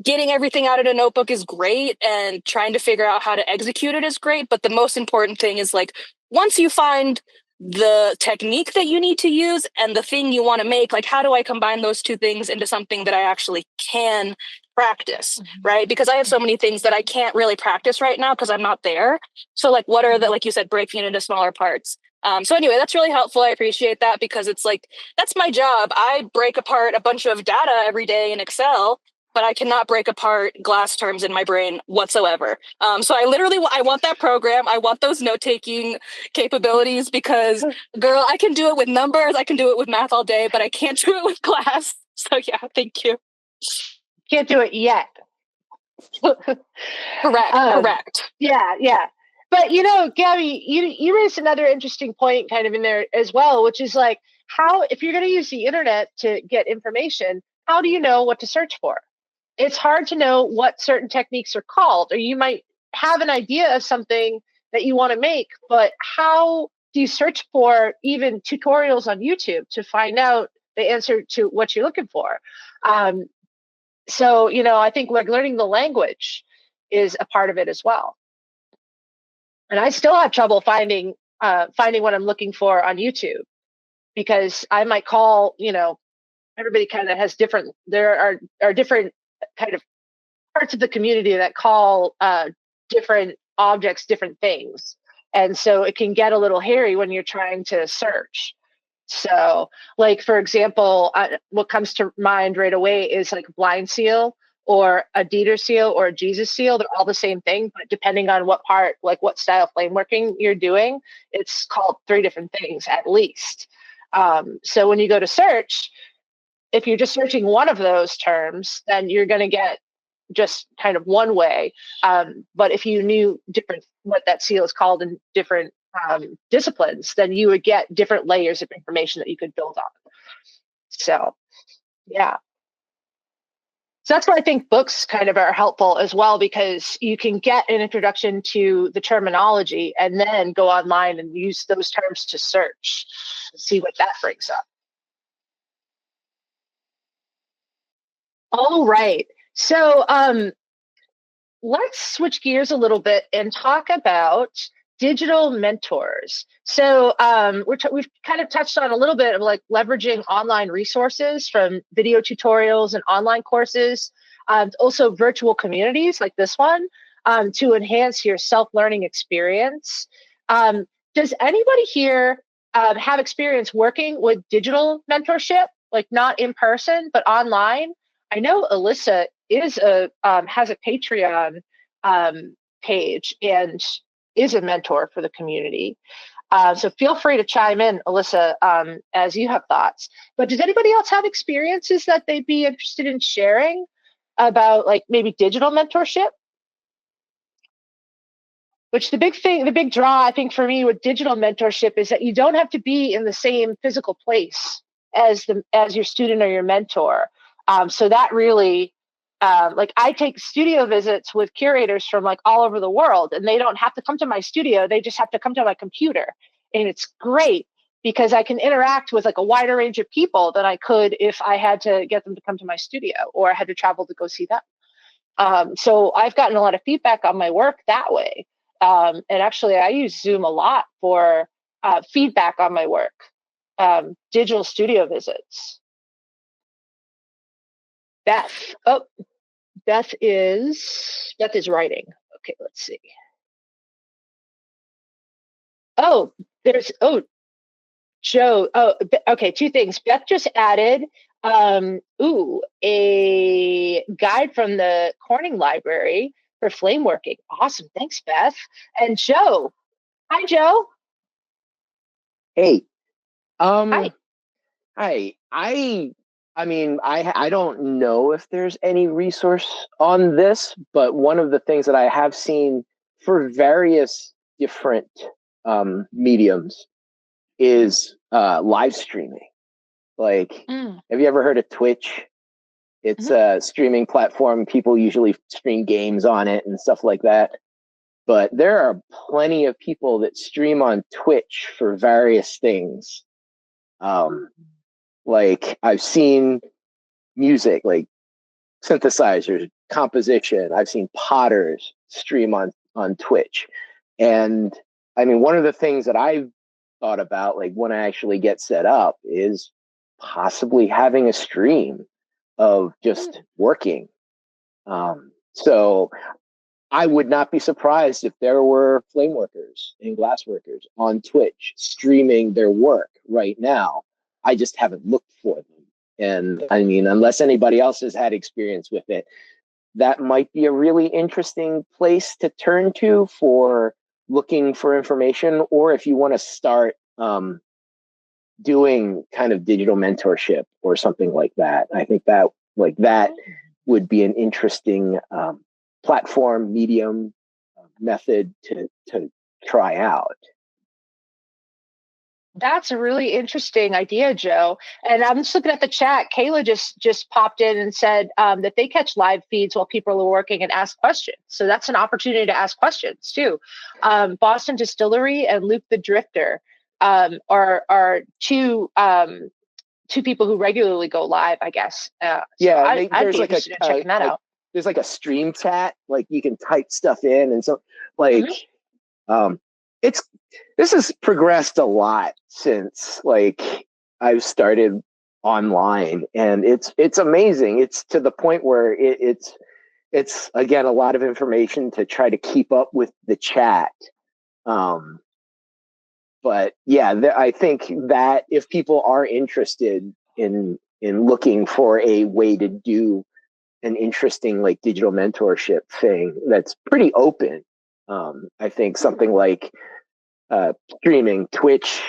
getting everything out in a notebook is great and trying to figure out how to execute it is great. But the most important thing is like, once you find the technique that you need to use and the thing you want to make, like, how do I combine those two things into something that I actually can practice, right? Because I have so many things that I can't really practice right now because I'm not there. So like, what are the, like you said, breaking it into smaller parts. So anyway, that's really helpful. I appreciate that because it's like, that's my job. I break apart a bunch of data every day in Excel, but I cannot break apart glass terms in my brain whatsoever. So I want that program. I want those note-taking capabilities because, girl, I can do it with numbers. I can do it with math all day, but I can't do it with glass. So yeah, thank you. Can't do it yet. Correct. Yeah. But, you know, Gabby, you raised another interesting point kind of in there as well, which is like, how, if you're going to use the internet to get information, how do you know what to search for? It's hard to know what certain techniques are called, or you might have an idea of something that you want to make, but how do you search for even tutorials on YouTube to find out the answer to what you're looking for? So, you know, I think like learning the language is a part of it as well. And I still have trouble finding what I'm looking for on YouTube because I might call, you know, everybody kind of has different, there are different kind of parts of the community that call different objects different things. And so it can get a little hairy when you're trying to search. So, like, for example, what comes to mind right away is like a blind seal or a Dieter seal or a Jesus seal. They're all the same thing, but depending on what part, like what style of flame working you're doing, it's called 3 different things at least. So when you go to search, if you're just searching one of those terms, then you're going to get just kind of one way. But if you knew different what that seal is called in different disciplines, then you would get different layers of information that you could build on. So, yeah. So that's why I think books kind of are helpful as well, because you can get an introduction to the terminology and then go online and use those terms to search and see what that brings up. All right. So let's switch gears a little bit and talk about digital mentors. So we've kind of touched on a little bit of like leveraging online resources from video tutorials and online courses, also virtual communities like this one to enhance your self-learning experience. Does anybody here have experience working with digital mentorship, like not in person, but online? I know Alyssa is has a Patreon page and is a mentor for the community. So feel free to chime in, Alyssa, as you have thoughts. But does anybody else have experiences that they'd be interested in sharing about, like maybe digital mentorship? Which the big draw, I think, for me with digital mentorship is that you don't have to be in the same physical place as your student or your mentor. So that really, like I take studio visits with curators from like all over the world, and they don't have to come to my studio. They just have to come to my computer. And it's great because I can interact with like a wider range of people than I could if I had to get them to come to my studio or I had to travel to go see them. So I've gotten a lot of feedback on my work that way. And actually, I use Zoom a lot for feedback on my work, digital studio visits. Beth. Oh, Beth is writing. Okay, let's see. Oh, Joe. Oh, okay. 2 things. Beth just added a guide from the Corning Library for flame working. Awesome. Thanks, Beth. And Joe. Hi, Joe. Hey. Hi. Hi. I mean, I don't know if there's any resource on this, but one of the things that I have seen for various different mediums is live streaming. Like, have you ever heard of Twitch? It's a streaming platform. People usually stream games on it and stuff like that. But there are plenty of people that stream on Twitch for various things. Like I've seen music, like synthesizers, composition. I've seen potters stream on Twitch. And I mean, one of the things that I've thought about, like when I actually get set up, is possibly having a stream of just working. So I would not be surprised if there were flame workers and glass workers on Twitch streaming their work right now. I just haven't looked for them. And I mean, unless anybody else has had experience with it, that might be a really interesting place to turn to for looking for information, or if you want to start doing kind of digital mentorship or something like that. I think that would be an interesting platform, medium, method to try out. That's a really interesting idea, Joe. And I'm just looking at the chat. Kayla just popped in and said that they catch live feeds while people are working and ask questions. So that's an opportunity to ask questions too. Boston Distillery and Luke the Drifter are two people who regularly go live, I guess. Yeah, so I'd be interested in checking that out. There's like a stream chat, like you can type stuff in, and so like this has progressed a lot since like I've started online, and it's amazing. It's to the point where it's again a lot of information to try to keep up with the chat. but yeah, I think that if people are interested in looking for a way to do an interesting like digital mentorship thing that's pretty open, I think something like streaming. Twitch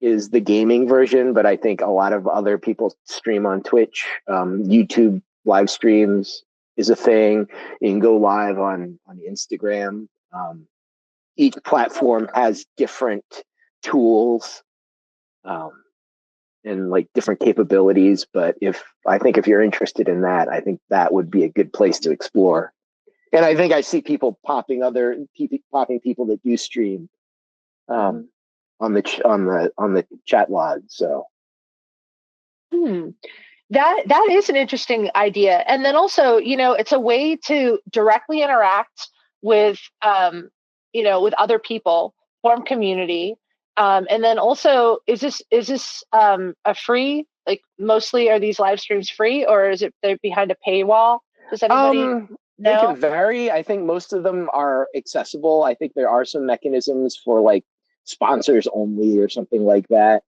is the gaming version, but I think a lot of other people stream on Twitch. YouTube live streams is a thing. You can go live on Instagram. Each platform has different tools and like different capabilities. But I think if you're interested in that, I think that would be a good place to explore. And I think I see people popping people that do stream on the chat log. So that is an interesting idea. And then also, it's a way to directly interact with with other people, form community. And then also, is this a free, like mostly are these live streams free, or is it they're behind a paywall? Does anybody know? They can vary. I think most of them are accessible. I think there are some mechanisms for like sponsors only or something like that.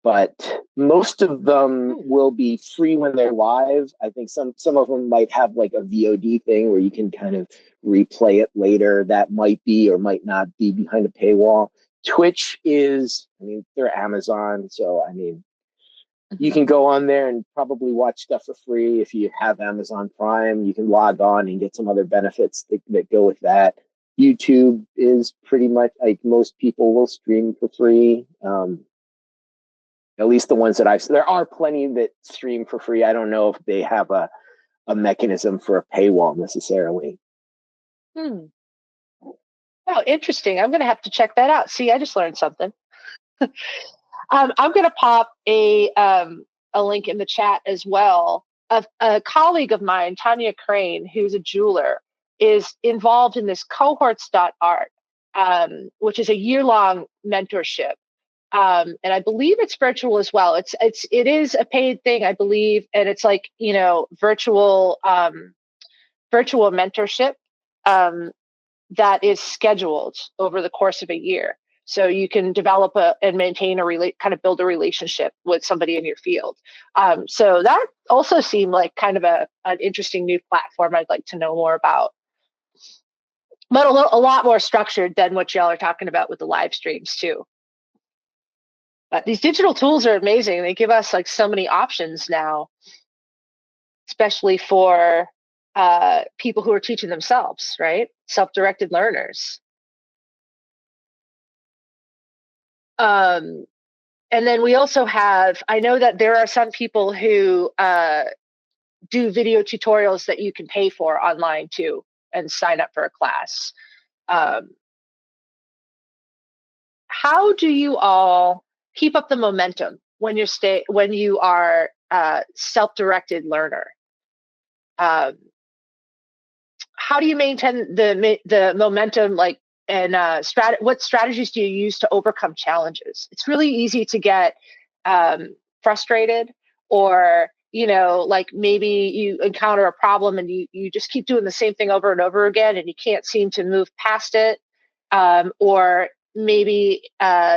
But most of them will be free when they're live. I think some of them might have like a VOD thing where you can kind of replay it later. That might be or might not be behind a paywall. Twitch they're Amazon, so you can go on there and probably watch stuff for free. If you have Amazon Prime, you can log on and get some other benefits that go with that. YouTube is pretty much like most people will stream for free. At least the ones that there are plenty that stream for free. I don't know if they have a mechanism for a paywall necessarily. Oh, interesting. I'm going to have to check that out. See, I just learned something. I'm going to pop a link in the chat as well. A colleague of mine, Tanya Crane, who's a jeweler, is involved in this cohorts.art, which is a year-long mentorship. And I believe it's virtual as well. It is a paid thing, I believe, and it's like virtual mentorship that is scheduled over the course of a year. So you can develop and maintain build a relationship with somebody in your field. So that also seemed like kind of an interesting new platform I'd like to know more about. But a lot more structured than what y'all are talking about with the live streams too. But these digital tools are amazing. They give us like so many options now, especially for people who are teaching themselves, right? Self-directed learners. And then we also have, I know that there are some people who do video tutorials that you can pay for online too and sign up for a class. How do you all keep up the momentum when you are a self-directed learner? How do you maintain the momentum? Like, and what strategies do you use to overcome challenges? It's really easy to get frustrated, or like maybe you encounter a problem and you just keep doing the same thing over and over again, and you can't seem to move past it, or maybe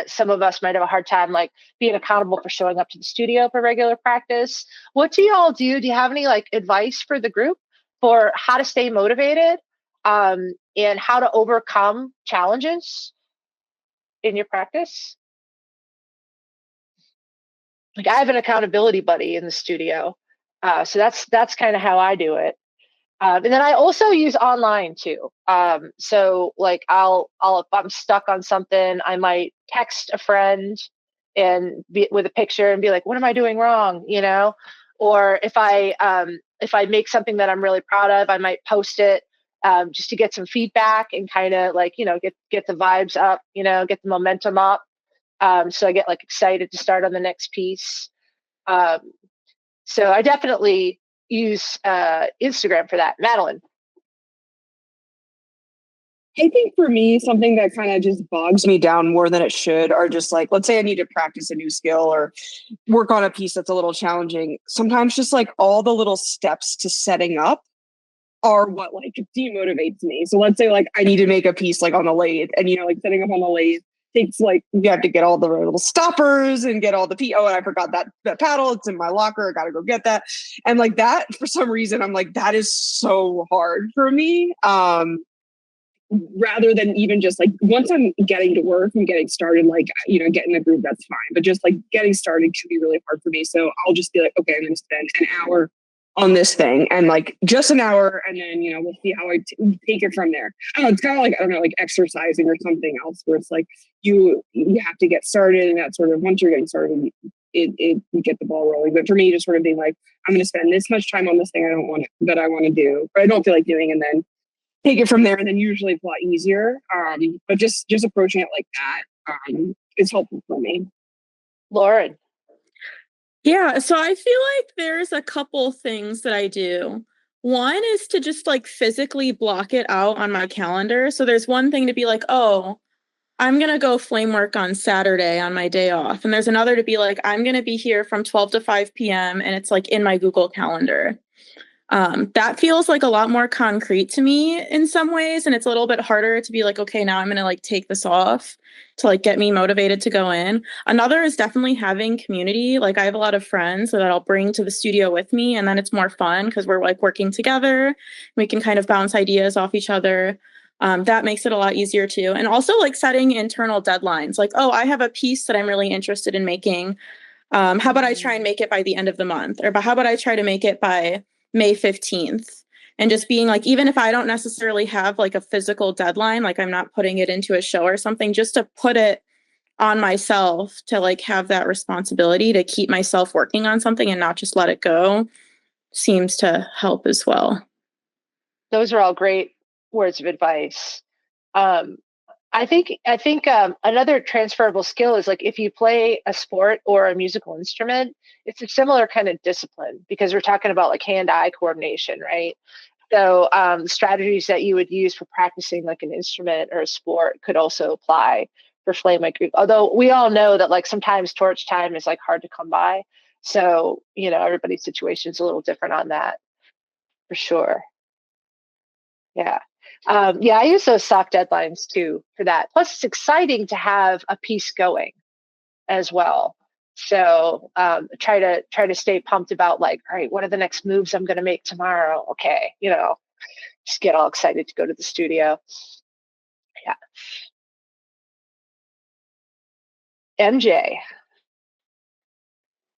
some of us might have a hard time like being accountable for showing up to the studio for regular practice. What do you all do? Do you have any like advice for the group for how to stay motivated and how to overcome challenges in your practice? Like I have an accountability buddy in the studio. So that's kind of how I do it. And then I also use online too. So like if I'm stuck on something, I might text a friend and with a picture and be like, what am I doing wrong? Or if I make something that I'm really proud of, I might post it just to get some feedback and kind of like, get the vibes up, get the momentum up. So I get like excited to start on the next piece. So I definitely use Instagram for that. Madeline? I think for me, something that kind of just bogs me down more than it should are just like, let's say I need to practice a new skill or work on a piece that's a little challenging. Sometimes just like all the little steps to setting up are what like demotivates me. So let's say like I need to make a piece like on the lathe, and like setting up on the lathe takes like, you have to get all the little stoppers and get all the and I forgot that paddle. It's in my locker. I got to go get that. And like that, for some reason, I'm like, that is so hard for me. Rather than even just like, once I'm getting to work and getting started, like, getting a group, that's fine. But just like getting started can be really hard for me. So I'll just be like, okay, I'm going to spend an hour on this thing, and like just an hour, and then we'll see how I take it from there. I don't know, it's kind of like, I don't know, like exercising or something else, where it's like you have to get started, and that sort of, once you're getting started, you get the ball rolling. But for me, just sort of being like, I'm going to spend this much time on this thing I want to do, or I don't feel like doing, and then take it from there, and then usually it's a lot easier. But just approaching it like that is helpful for me. Lauren. Yeah, so I feel like there's a couple things that I do. One is to just like physically block it out on my calendar. So there's one thing to be like, oh, I'm going to go flame work on Saturday on my day off. And there's another to be like, I'm going to be here from 12 to 5 p.m. and it's like in my Google Calendar. That feels like a lot more concrete to me in some ways. And it's a little bit harder to be like, okay, now I'm going to like take this off to like get me motivated to go in. Another is definitely having community. Like I have a lot of friends that I'll bring to the studio with me, and then it's more fun because we're like working together. We can kind of bounce ideas off each other. That makes it a lot easier too. And also like setting internal deadlines, like, oh, I have a piece that I'm really interested in making. How about I try and make it by the end of the month? Or how about I try to make it by May 15th? And just being like, even if I don't necessarily have like a physical deadline, like I'm not putting it into a show or something, just to put it on myself to like have that responsibility to keep myself working on something and not just let it go seems to help as well. Those are all great words of advice. I think another transferable skill is like if you play a sport or a musical instrument, it's a similar kind of discipline because we're talking about like hand-eye coordination, right? So strategies that you would use for practicing like an instrument or a sport could also apply for flame working. Although we all know that like sometimes torch time is like hard to come by. So, everybody's situation is a little different on that for sure. Yeah. I use those soft deadlines too for that. Plus, it's exciting to have a piece going as well. So try to stay pumped about like, all right, what are the next moves I'm going to make tomorrow? Okay, just get all excited to go to the studio. Yeah. MJ,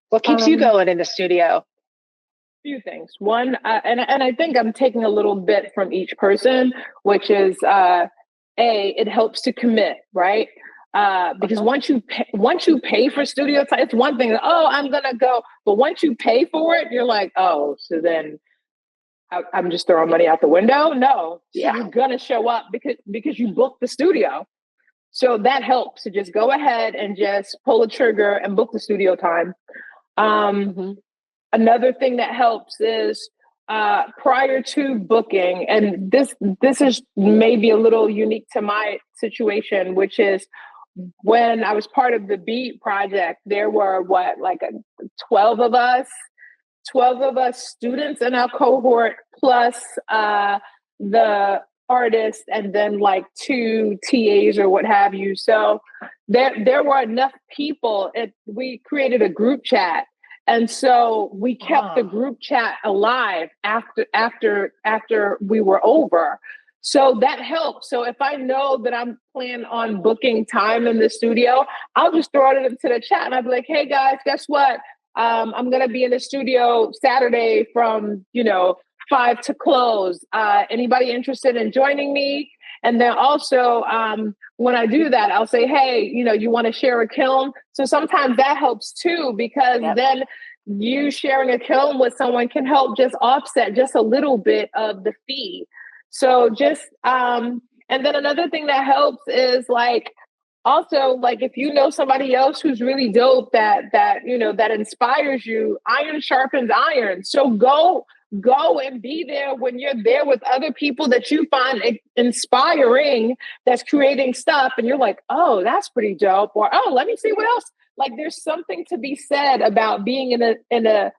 what keeps you going in the studio? Few things. One, and I think I'm taking a little bit from each person, which is it helps to commit, right? Because once you pay for studio time, it's one thing. Oh, I'm gonna go, but once you pay for it, you're like, oh, so then I'm just throwing money out the window. No, so you're gonna show up because you booked the studio. So that helps to just go ahead and just pull a trigger and book the studio time. Another thing that helps is prior to booking, and this is maybe a little unique to my situation, which is when I was part of the Beat project, there were 12 of us students in our cohort, plus the artist, and then like 2 TAs or what have you. So there were enough people. We created a group chat. And so we kept the group chat alive after we were over. So that helps. So if I know that I'm planning on booking time in the studio, I'll just throw it into the chat and I'll be like, hey guys, guess what? I'm going to be in the studio Saturday from, 5 to close. Anybody interested in joining me? And then also, when I do that, I'll say, hey, you want to share a kiln? So sometimes that helps too, because then you sharing a kiln with someone can help just offset just a little bit of the fee. So just, and then another thing that helps is like, also, like if you know somebody else who's really dope that inspires you, iron sharpens iron. So go and be there when you're there with other people that you find inspiring, that's creating stuff, and you're like, oh, that's pretty dope, or oh, let me see what else. Like there's something to be said about being in a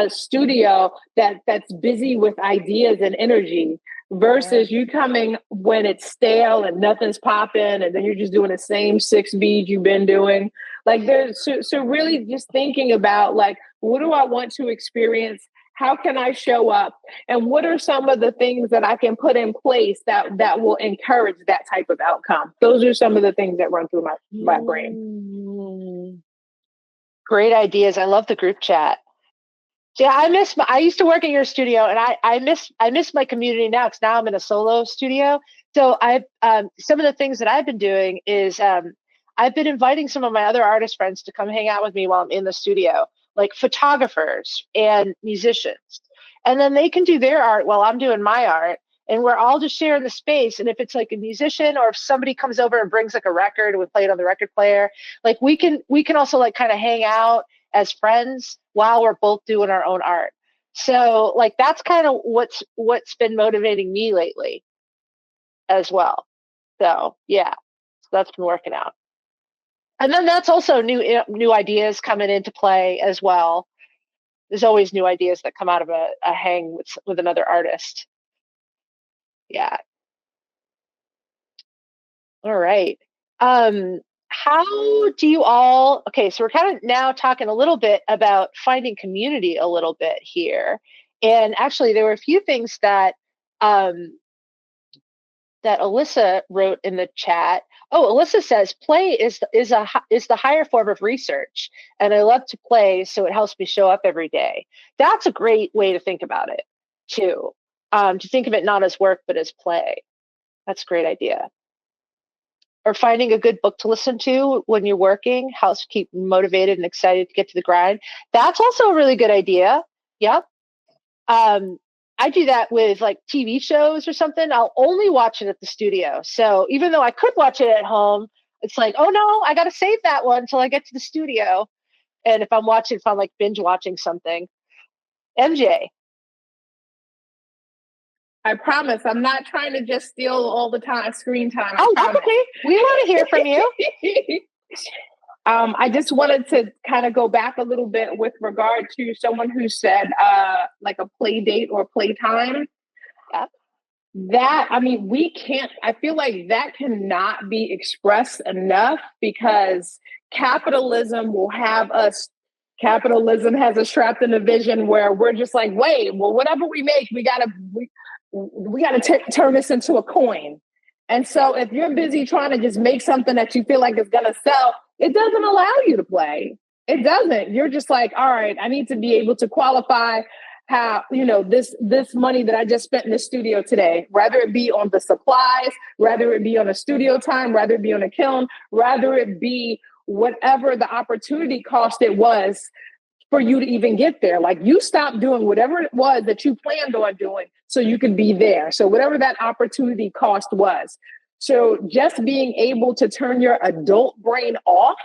studio that's busy with ideas and energy. versus you coming when it's stale and nothing's popping, and then you're just doing the same 6 beads you've been doing. Like there's so really just thinking about like, what do I want to experience? How can I show up? And what are some of the things that I can put in place that will encourage that type of outcome? Those are some of the things that run through my brain. Great ideas. I love the group chat. Yeah, I used to work in your studio, and I miss my community now, because now I'm in a solo studio. So some of the things that I've been doing is I've been inviting some of my other artist friends to come hang out with me while I'm in the studio, like photographers and musicians. And then they can do their art while I'm doing my art. And we're all just sharing the space. And if it's like a musician, or if somebody comes over and brings like a record and we play it on the record player, like we can also like kind of hang out as friends while we're both doing our own art. So like that's kind of what's been motivating me lately as well. So yeah, so that's been working out. And then that's also new ideas coming into play as well. There's always new ideas that come out of a hang with another artist. Yeah. All right. How do you all, okay, so we're kind of now talking a little bit about finding community a little bit here. And actually there were a few things that that Alyssa wrote in the chat. Oh, Alyssa says play is the higher form of research, and I love to play, so it helps me show up every day. That's a great way to think about it too. To think of it not as work but as play. That's a great idea. Or finding a good book to listen to when you're working helps keep motivated and excited to get to the grind. That's also a really good idea. Yep. I do that with like TV shows or something. I'll only watch it at the studio. So even though I could watch it at home, it's like, oh no, I got to save that one until I get to the studio. And if I'm like binge watching something. MJ. I promise I'm not trying to just steal all the time, screen time. Oh, that's okay. We want to hear from you. I just wanted to kind of go back a little bit with regard to someone who said like a play date or playtime. Yep. That, I mean, I feel like that cannot be expressed enough, because capitalism has us trapped in a vision where we're just like, wait, well, whatever we make, we gotta turn this into a coin. And so if you're busy trying to just make something that you feel like is gonna sell, it doesn't allow you to play. It doesn't. You're just like, all right, I need to be able to qualify how, this money that I just spent in the studio today, rather it be on the supplies, rather it be on a studio time, rather it be on a kiln, rather it be whatever the opportunity cost it was for you to even get there. Like you stopped doing whatever it was that you planned on doing so you could be there. So whatever that opportunity cost was. So just being able to turn your adult brain off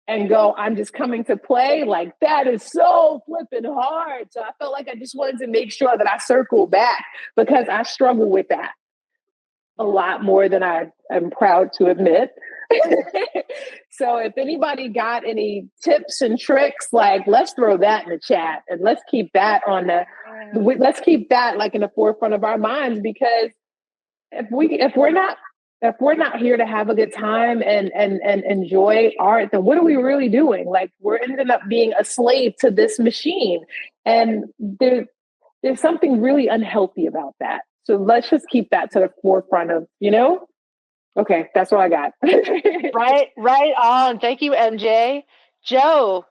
and go, I'm just coming to play, like that is so flipping hard. So I felt like I just wanted to make sure that I circle back, because I struggle with that a lot more than I am proud to admit. So if anybody got any tips and tricks, like let's throw that in the chat, and let's keep that let's keep that like in the forefront of our minds, because if we're not here to have a good time and enjoy art, then what are we really doing? Like we're ending up being a slave to this machine, and there's something really unhealthy about that. So let's just keep that to the forefront of, Okay, that's what I got. Right on. Thank you, MJ. Joe,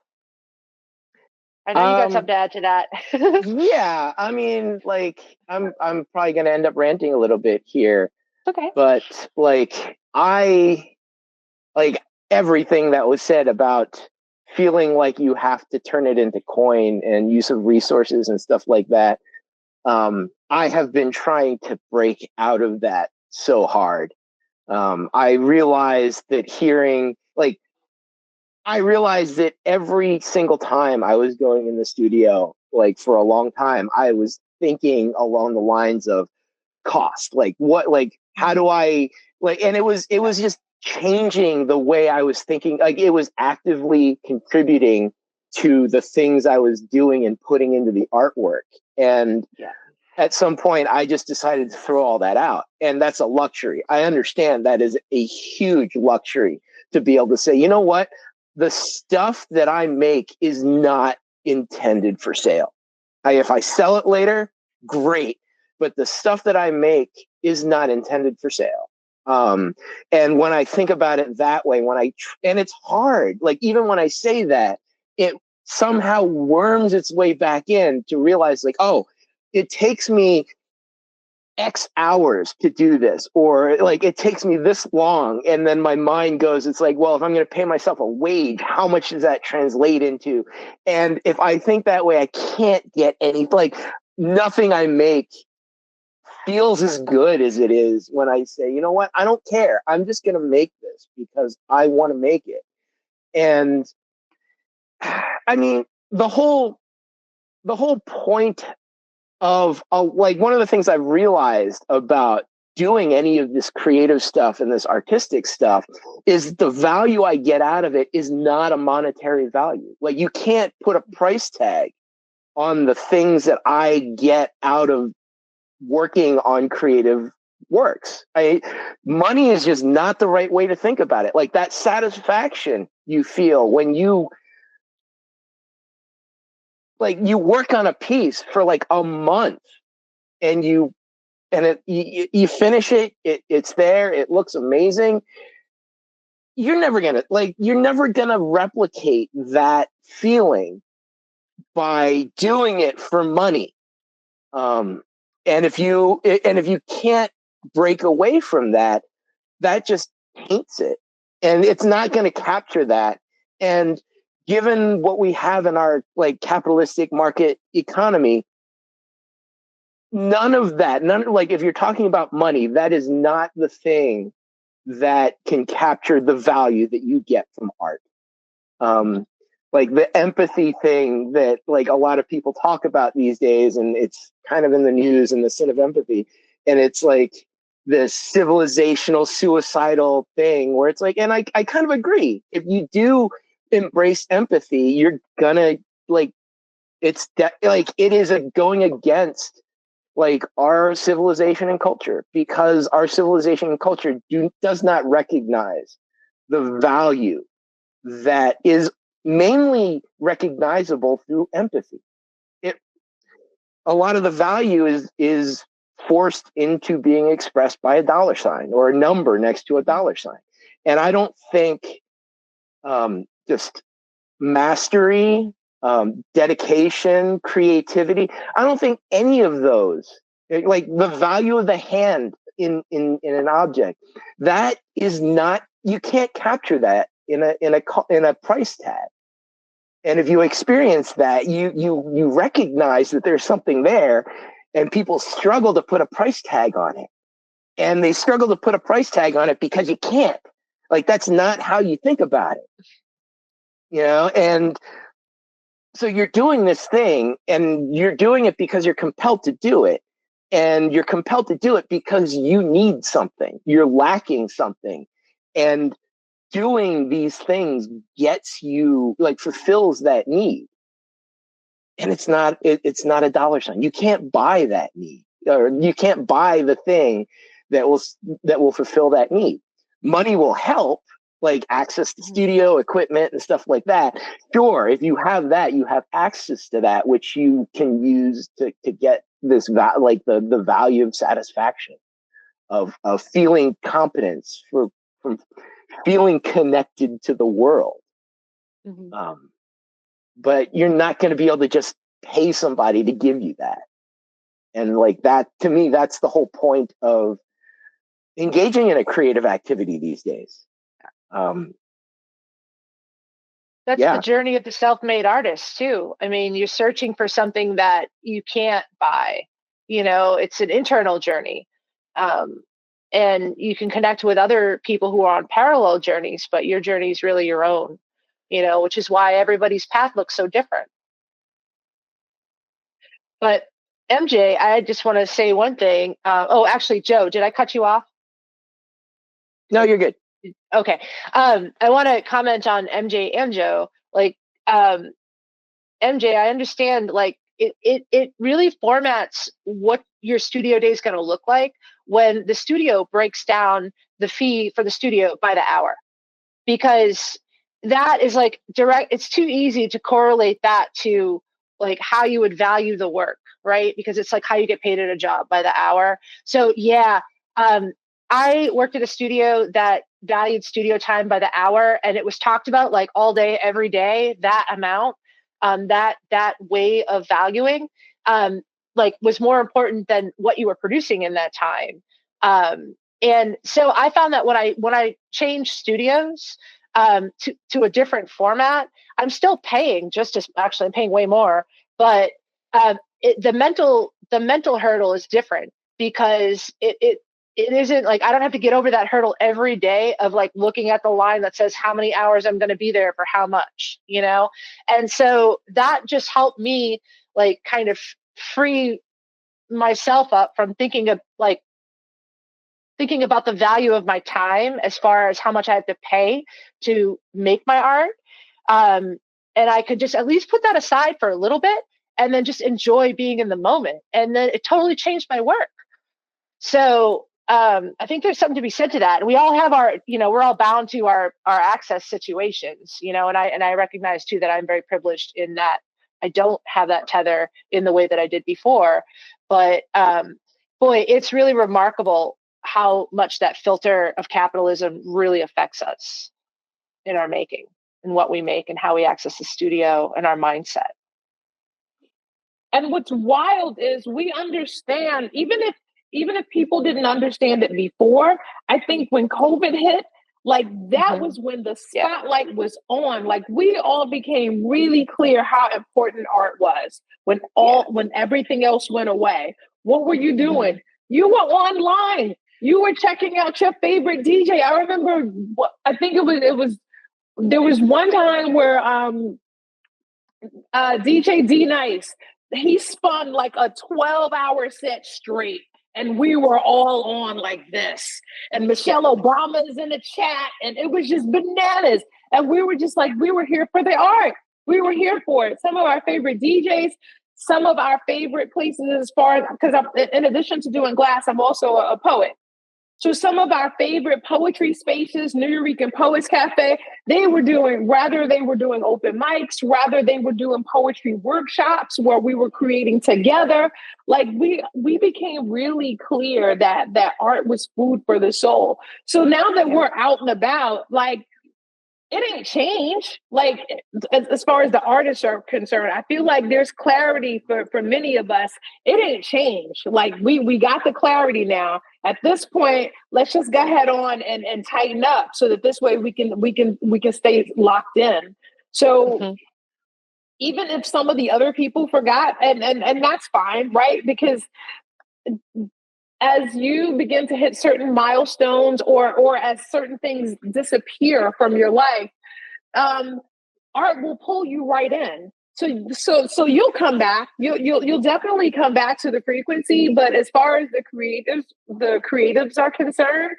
I know you got something to add to that. Yeah, I mean, like, I'm probably gonna end up ranting a little bit here. Okay. But I everything that was said about feeling like you have to turn it into coin and use of resources and stuff like that. I have been trying to break out of that so hard. I realized that every single time I was going in the studio, like for a long time, I was thinking along the lines of cost. How do I and it was just changing the way I was thinking. Like it was actively contributing to the things I was doing and putting into the artwork. And at some point, I just decided to throw all that out. And that's a luxury. I understand that is a huge luxury to be able to say, you know what? The stuff that I make is not intended for sale. If I sell it later, great. But the stuff that I make is not intended for sale. And when I think about it that way, and it's hard, like even when I say that, it somehow worms its way back in to realize like, oh, it takes me X hours to do this, or like it takes me this long. And then my mind goes, it's like, well, if I'm going to pay myself a wage, how much does that translate into? And if I think that way, I can't get like nothing I make feels as good as it is when I say, you know what, I don't care. I'm just going to make this because I want to make it. And I mean, the whole point of like one of the things I've realized about doing any of this creative stuff and this artistic stuff is the value I get out of it is not a monetary value. Like you can't put a price tag on the things that I get out of working on creative works. Money is just not the right way to think about it. Like that satisfaction you feel when you work on a piece for like a month and you finish it, it's there, it looks amazing. You're never gonna replicate that feeling by doing it for money. And if you can't break away from that, that just taints it. And it's not going to capture that. And given what we have in our like capitalistic market economy, like if you're talking about money, that is not the thing that can capture the value that you get from art. Like the empathy thing that like a lot of people talk about these days, and it's kind of in the news, and the sin of empathy. And it's like this civilizational suicidal thing where it's like, and I kind of agree. If you do embrace empathy, you're gonna like, it is going against like our civilization and culture, because our civilization and culture does not recognize the value that is mainly recognizable through empathy. A lot of the value is forced into being expressed by a dollar sign or a number next to a dollar sign. And I don't think just mastery, dedication, creativity, I don't think any of those, like the value of the hand in an object, that is not, you can't capture that in a price tag. And if you experience that, you recognize that there's something there, and people struggle to put a price tag on it. And they struggle to put a price tag on it because you can't. Like that's not how you think about it. You know, and so you're doing this thing, and you're doing it because you're compelled to do it. And you're compelled to do it because you need something. You're lacking something. And doing these things gets you, like, fulfills that need. And it's not a dollar sign. You can't buy that need, or you can't buy the thing that will fulfill that need. Money will help, like access to studio equipment and stuff like that. Sure, if you have that, you have access to that, which you can use to get this like the value of satisfaction, of feeling competence, from feeling connected to the world. Mm-hmm. But you're not going to be able to just pay somebody to give you that. And like that, to me, that's the whole point of engaging in a creative activity these days. That's the journey of the self-made artist too. I mean, you're searching for something that you can't buy. You know, it's an internal journey. And you can connect with other people who are on parallel journeys, but your journey is really your own, you know, which is why everybody's path looks so different. But MJ, I just want to say one thing. Actually, Joe, did I cut you off? No, you're good. Okay. I want to comment on MJ and Joe. Like, MJ, I understand, like, it really formats what your studio day is going to look like when the studio breaks down the fee for the studio by the hour, because that is like direct. It's too easy to correlate that to like how you would value the work, right? Because it's like how you get paid at a job, by the hour. So yeah, I worked at a studio that valued studio time by the hour, and it was talked about like all day, every day. That amount, that way of valuing, like was more important than what you were producing in that time. And so I found that when I changed studios to a different format, I'm still paying just as, actually I'm paying way more, but the mental hurdle is different, because it isn't like I don't have to get over that hurdle every day of like looking at the line that says how many hours I'm going to be there for how much, you know? And so that just helped me like kind of free myself up from thinking about the value of my time as far as how much I have to pay to make my art. And I could just at least put that aside for a little bit and then just enjoy being in the moment. And then it totally changed my work. So I think there's something to be said to that. We all have our, we're all bound to our access situations, and I recognize too that I'm very privileged in that I don't have that tether in the way that I did before. But boy, it's really remarkable how much that filter of capitalism really affects us in our making and what we make and how we access the studio and our mindset. And what's wild is we understand, even if people didn't understand it before, I think when COVID hit, like that was when the spotlight was on. Like we all became really clear how important art was when everything else went away. What were you doing? You were online. You were checking out your favorite DJ. I remember, I think there was one time where DJ D Nice, he spun like a 12-hour set straight, and we were all on like this. And Michelle Obama is in the chat, and it was just bananas. And we were just like, we were here for the art. We were here for it. Some of our favorite DJs, some of our favorite places as far as, because in addition to doing glass, I'm also a poet. So some of our favorite poetry spaces, Nuyorican Poets Cafe, they were doing open mics, rather they were doing poetry workshops where we were creating together. Like we became really clear that art was food for the soul. So now that we're out and about, like it ain't changed. Like as far as the artists are concerned, I feel like there's clarity for many of us. It ain't changed. Like we got the clarity now. At this point, let's just go ahead on and tighten up so that this way we can stay locked in. So even if some of the other people forgot, and that's fine, right? Because as you begin to hit certain milestones or as certain things disappear from your life, art will pull you right in. So you'll come back. You'll definitely come back to the frequency. But as far as the creatives are concerned,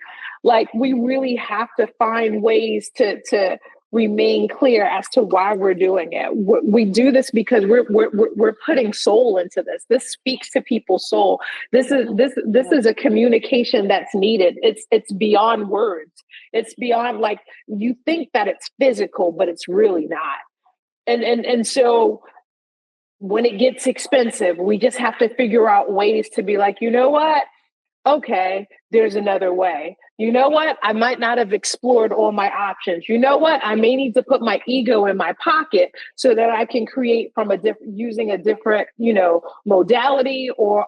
like we really have to find ways to remain clear as to why we're doing it. We do this because we're putting soul into this. This speaks to people's soul. This is a communication that's needed. It's beyond words. It's beyond, like, you think that it's physical, but it's really not. And so when it gets expensive, we just have to figure out ways to be like, you know what? Okay, there's another way. You know what? I might not have explored all my options. You know what? I may need to put my ego in my pocket so that I can create from using a different, modality or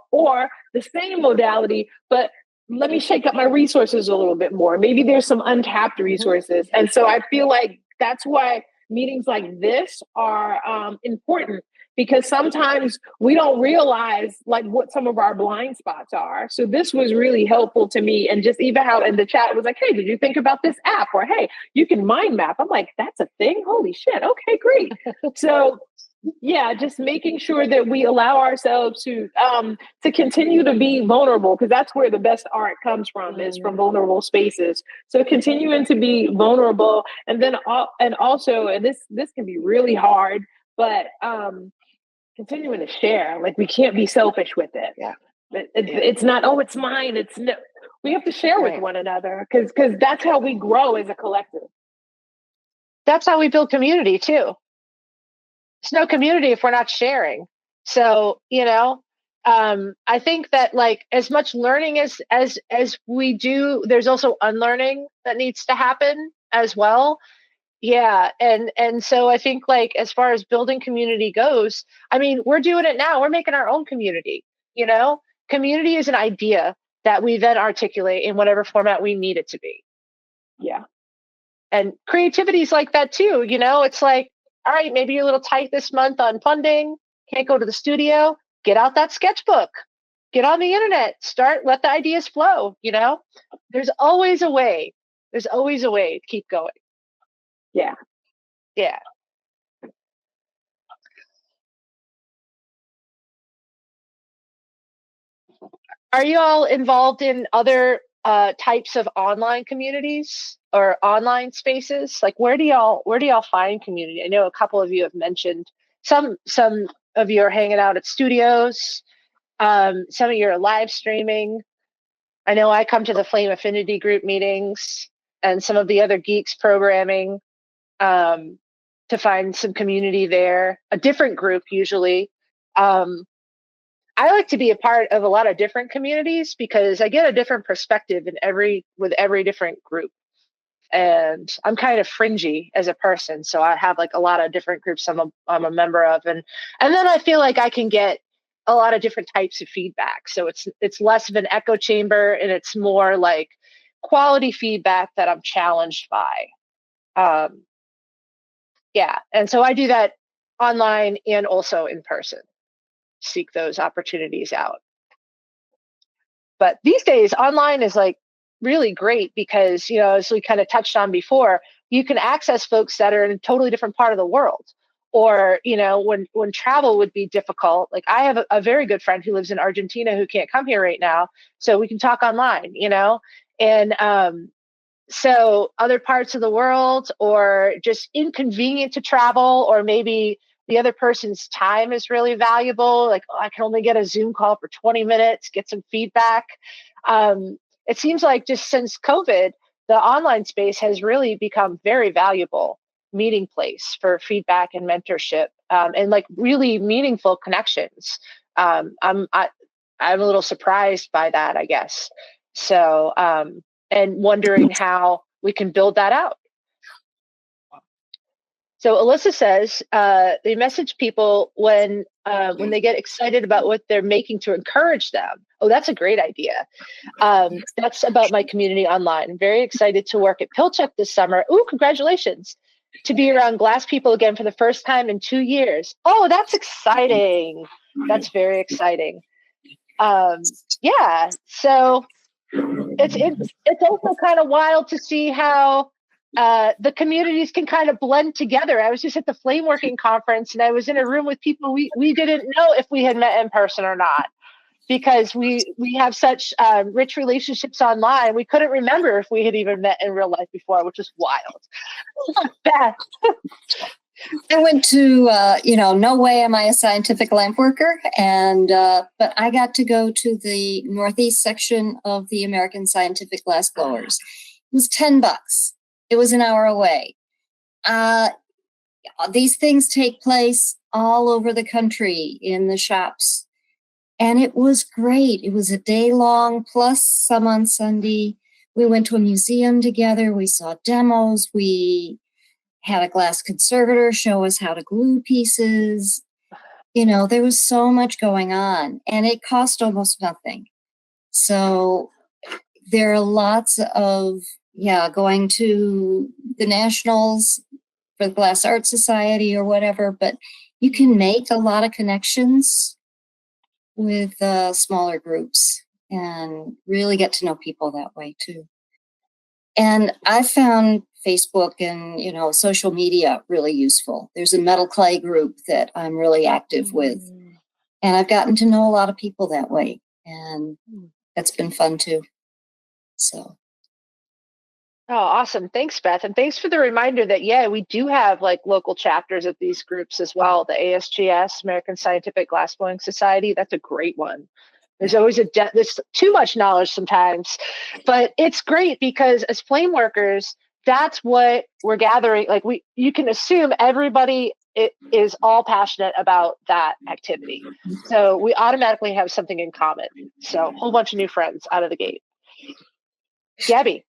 the same modality, but let me shake up my resources a little bit more. Maybe there's some untapped resources. And so I feel like that's why meetings like this are important, because sometimes we don't realize like what some of our blind spots are. So this was really helpful to me. And just even how in the chat it was like, hey, did you think about this app? Or, hey, you can mind map. I'm like, that's a thing? Holy shit. Okay, great. So yeah, just making sure that we allow ourselves to continue to be vulnerable, because that's where the best art comes from, is from vulnerable spaces. So continuing to be vulnerable, and then also this can be really hard, but continuing to share. Like we can't be selfish with it. Yeah. It's not, oh, it's mine. It's no, we have to share with Right. one another because that's how we grow as a collective. That's how we build community too. There's no community if we're not sharing. So, I think that like as much learning as we do, there's also unlearning that needs to happen as well. Yeah, and so I think like as far as building community goes, I mean, we're doing it now. We're making our own community, you know? Community is an idea that we then articulate in whatever format we need it to be. Yeah. And creativity is like that too, It's like, all right, maybe you're a little tight this month on funding, can't go to the studio, get out that sketchbook, get on the internet, let the ideas flow, There's always a way. There's always a way to keep going. Yeah. Yeah. Are you all involved in other types of online communities or online spaces? Like where do y'all find community? I know a couple of you have mentioned some of you are hanging out at studios. Some of you are live streaming. I know I come to the Flame Affinity Group meetings and some of the other GEEX programming to find some community there, a different group usually. I like to be a part of a lot of different communities because I get a different perspective with every different group. And I'm kind of fringy as a person, so I have like a lot of different groups I'm a member of, and then I feel like I can get a lot of different types of feedback. So it's less of an echo chamber, and it's more like quality feedback that I'm challenged by. Yeah, and so I do that online and also in person. Seek those opportunities out. But these days, online is like really great because, as we kind of touched on before, you can access folks that are in a totally different part of the world. Or, when travel would be difficult, like I have a very good friend who lives in Argentina who can't come here right now. So we can talk online, and so other parts of the world, or just inconvenient to travel, or maybe the other person's time is really valuable. Like, I can only get a Zoom call for 20 minutes, get some feedback. It seems like just since COVID, the online space has really become very valuable meeting place for feedback and mentorship, and like really meaningful connections. I'm a little surprised by that, I guess. So, and wondering how we can build that out. So Alyssa says they message people when they get excited about what they're making to encourage them. Oh, that's a great idea. That's about my community online. I'm very excited to work at Pilchuck this summer. Ooh, congratulations. To be around glass people again for the first time in 2 years. Oh, that's exciting. That's very exciting. Yeah, so it's also kind of wild to see how the communities can kind of blend together. I was just at the flameworking conference, and I was in a room with people we didn't know if we had met in person or not, because we have such rich relationships online. We couldn't remember if we had even met in real life before, which is wild. Beth. I went to, no way am I a scientific lamp worker, but I got to go to the Northeast section of the American Scientific Glass Blowers. It was $10. It was an hour away. These things take place all over the country in the shops, and it was great. It was a day long, plus some on Sunday. We went to a museum together. We saw demos. We had a glass conservator show us how to glue pieces. There was so much going on, and it cost almost nothing. So there are lots of, going to the nationals for the Glass Art Society or whatever, but you can make a lot of connections with smaller groups and really get to know people that way too. And I found Facebook and, social media really useful. There's a metal clay group that I'm really active with. And I've gotten to know a lot of people that way. And that's been fun too. So. Oh, awesome. Thanks, Beth. And thanks for the reminder that, we do have like local chapters of these groups as well. The ASGS, American Scientific Glassblowing Society. That's a great one. There's always there's too much knowledge sometimes, but it's great because as flame workers, that's what we're gathering. Like you can assume everybody is all passionate about that activity. So we automatically have something in common. So a whole bunch of new friends out of the gate. Gabby.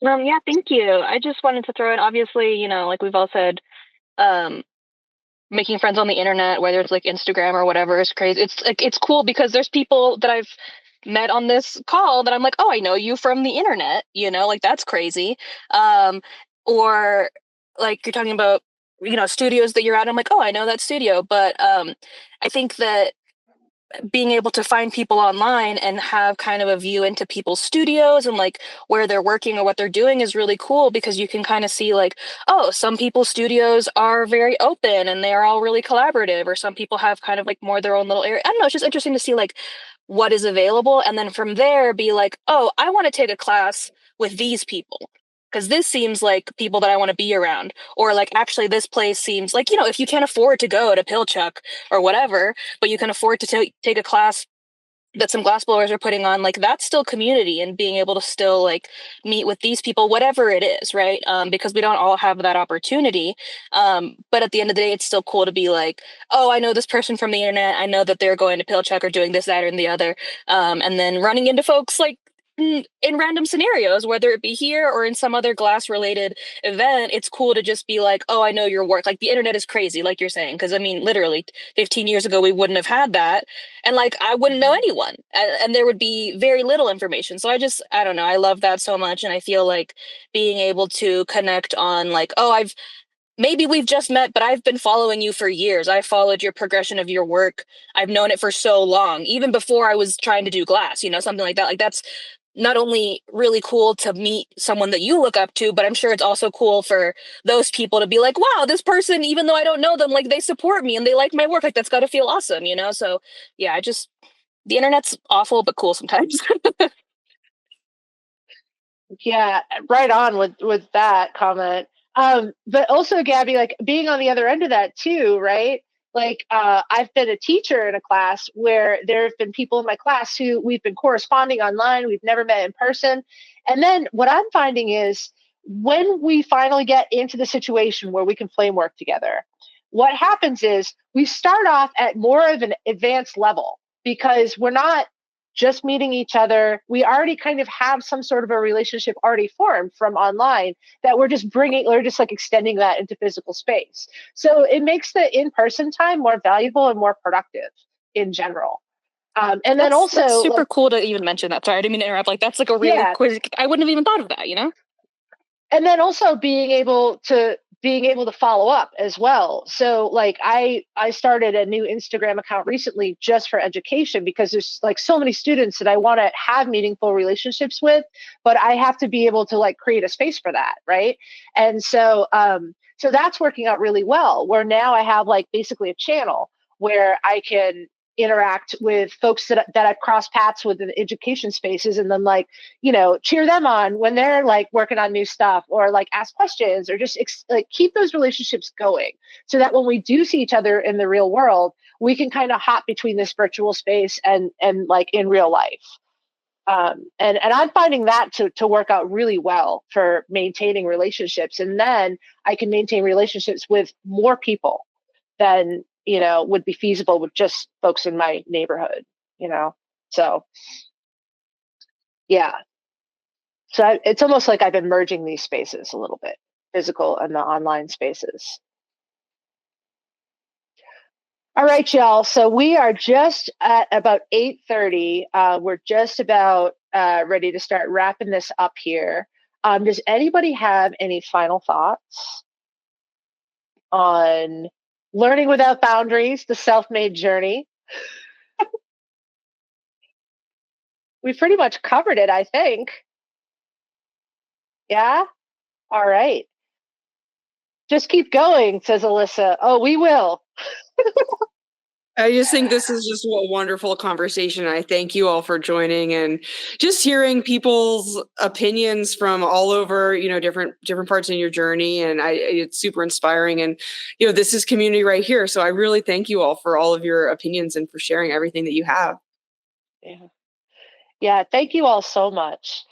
Yeah, thank you. I just wanted to throw in, obviously, like we've all said, making friends on the internet, whether it's like Instagram or whatever, is crazy. It's like, it's cool because there's people that I've met on this call that I'm like, oh, I know you from the internet, like that's crazy. Or like you're talking about, studios that you're at. I'm like, oh, I know that studio. But I think that being able to find people online and have kind of a view into people's studios and like where they're working or what they're doing is really cool, because you can kind of see like, oh, some people's studios are very open and they're all really collaborative, or some people have kind of like more their own little area. I don't know, it's just interesting to see like what is available, and then from there be like, oh, I want to take a class with these people because this seems like people that I want to be around. Or like, actually, this place seems like, if you can't afford to go to Pilchuck or whatever, but you can afford to take a class that some glassblowers are putting on, like that's still community, and being able to still like meet with these people, whatever it is, right? Because we don't all have that opportunity. But at the end of the day, it's still cool to be like, oh, I know this person from the internet. I know that they're going to Pilchuck or doing this, that, and the other. And then running into folks like in random scenarios, whether it be here or in some other glass related event, it's cool to just be like, oh, I know your work. Like the internet is crazy, like you're saying, because I mean, literally 15 years ago, we wouldn't have had that. And like, I wouldn't know anyone, and there would be very little information. So I don't know. I love that so much. And I feel like being able to connect on like, oh, maybe we've just met, but I've been following you for years. I followed your progression of your work. I've known it for so long, even before I was trying to do glass, something like that. Like that's not only really cool to meet someone that you look up to, but I'm sure it's also cool for those people to be like, wow, this person, even though I don't know them, like they support me and they like my work. Like that's got to feel awesome, So yeah, the internet's awful, but cool sometimes. Yeah, right on with that comment. But also, Gabby, like being on the other end of that too, right? Like I've been a teacher in a class where there have been people in my class who we've been corresponding online, we've never met in person. And then what I'm finding is when we finally get into the situation where we can flame work together, what happens is we start off at more of an advanced level because we're not just meeting each other. We already kind of have some sort of a relationship already formed from online that we're just like extending that into physical space. So it makes the in-person time more valuable and more productive in general. And then also that's super cool to even mention that. Sorry, I didn't mean to interrupt. Like that's like a really quick, I wouldn't have even thought of that, And then also being able to follow up as well. So like I started a new Instagram account recently just for education because there's like so many students that I want to have meaningful relationships with, but I have to be able to like create a space for that, right? And so so that's working out really well, where now I have like basically a channel where I can interact with folks that I've crossed paths with in education spaces, and then like, cheer them on when they're like working on new stuff, or like ask questions, or just like keep those relationships going so that when we do see each other in the real world, we can kind of hop between this virtual space and like in real life. And I'm finding that to work out really well for maintaining relationships. And then I can maintain relationships with more people than would be feasible with just folks in my neighborhood, so yeah. So it's almost like I've been merging these spaces a little bit, physical and the online spaces. All right, y'all. So we are just at about 8:30. We're just about ready to start wrapping this up here. Does anybody have any final thoughts on learning without boundaries, the self-made journey? We pretty much covered it, I think. Yeah? All right. Just keep going, says Alyssa. Oh, we will. I just think this is just a wonderful conversation. I thank you all for joining and just hearing people's opinions from all over, different parts in your journey. And it's super inspiring. And, this is community right here. So I really thank you all for all of your opinions and for sharing everything that you have. Yeah, thank you all so much.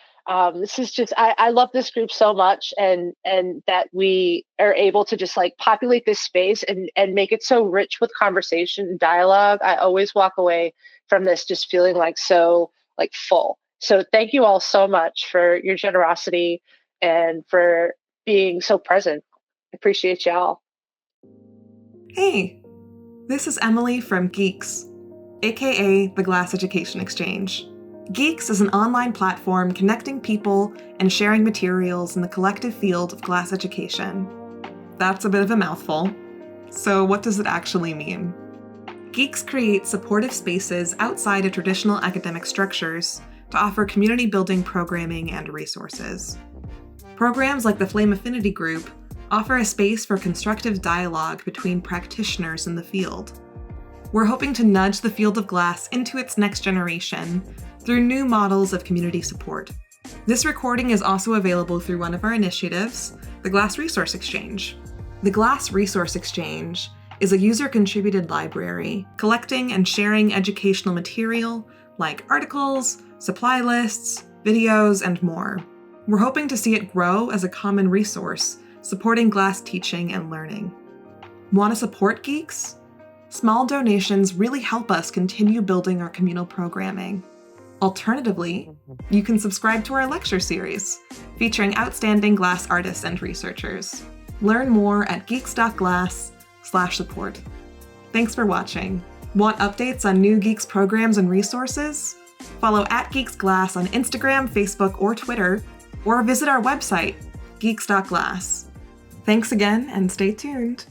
This is just, I love this group so much, and that we are able to just like populate this space and make it so rich with conversation and dialogue. I always walk away from this just feeling like so like full. So thank you all so much for your generosity and for being so present. I appreciate y'all. Hey, this is Emily from GEEX, aka the Glass Education Exchange. GEEX is an online platform connecting people and sharing materials in the collective field of glass education. That's a bit of a mouthful. So what does it actually mean? GEEX creates supportive spaces outside of traditional academic structures to offer community-building programming and resources. Programs like the Flame Affinity Group offer a space for constructive dialogue between practitioners in the field. We're hoping to nudge the field of glass into its next generation through new models of community support. This recording is also available through one of our initiatives, the Glass Resource Exchange. The Glass Resource Exchange is a user-contributed library collecting and sharing educational material like articles, supply lists, videos, and more. We're hoping to see it grow as a common resource supporting glass teaching and learning. Want to support GEEX? Small donations really help us continue building our communal programming. Alternatively, you can subscribe to our lecture series, featuring outstanding glass artists and researchers. Learn more at geeks.glass/support. Thanks for watching. Want updates on new GEEX programs and resources? Follow @GeeksGlass on Instagram, Facebook, or Twitter, or visit our website, geeks.glass. Thanks again, and stay tuned.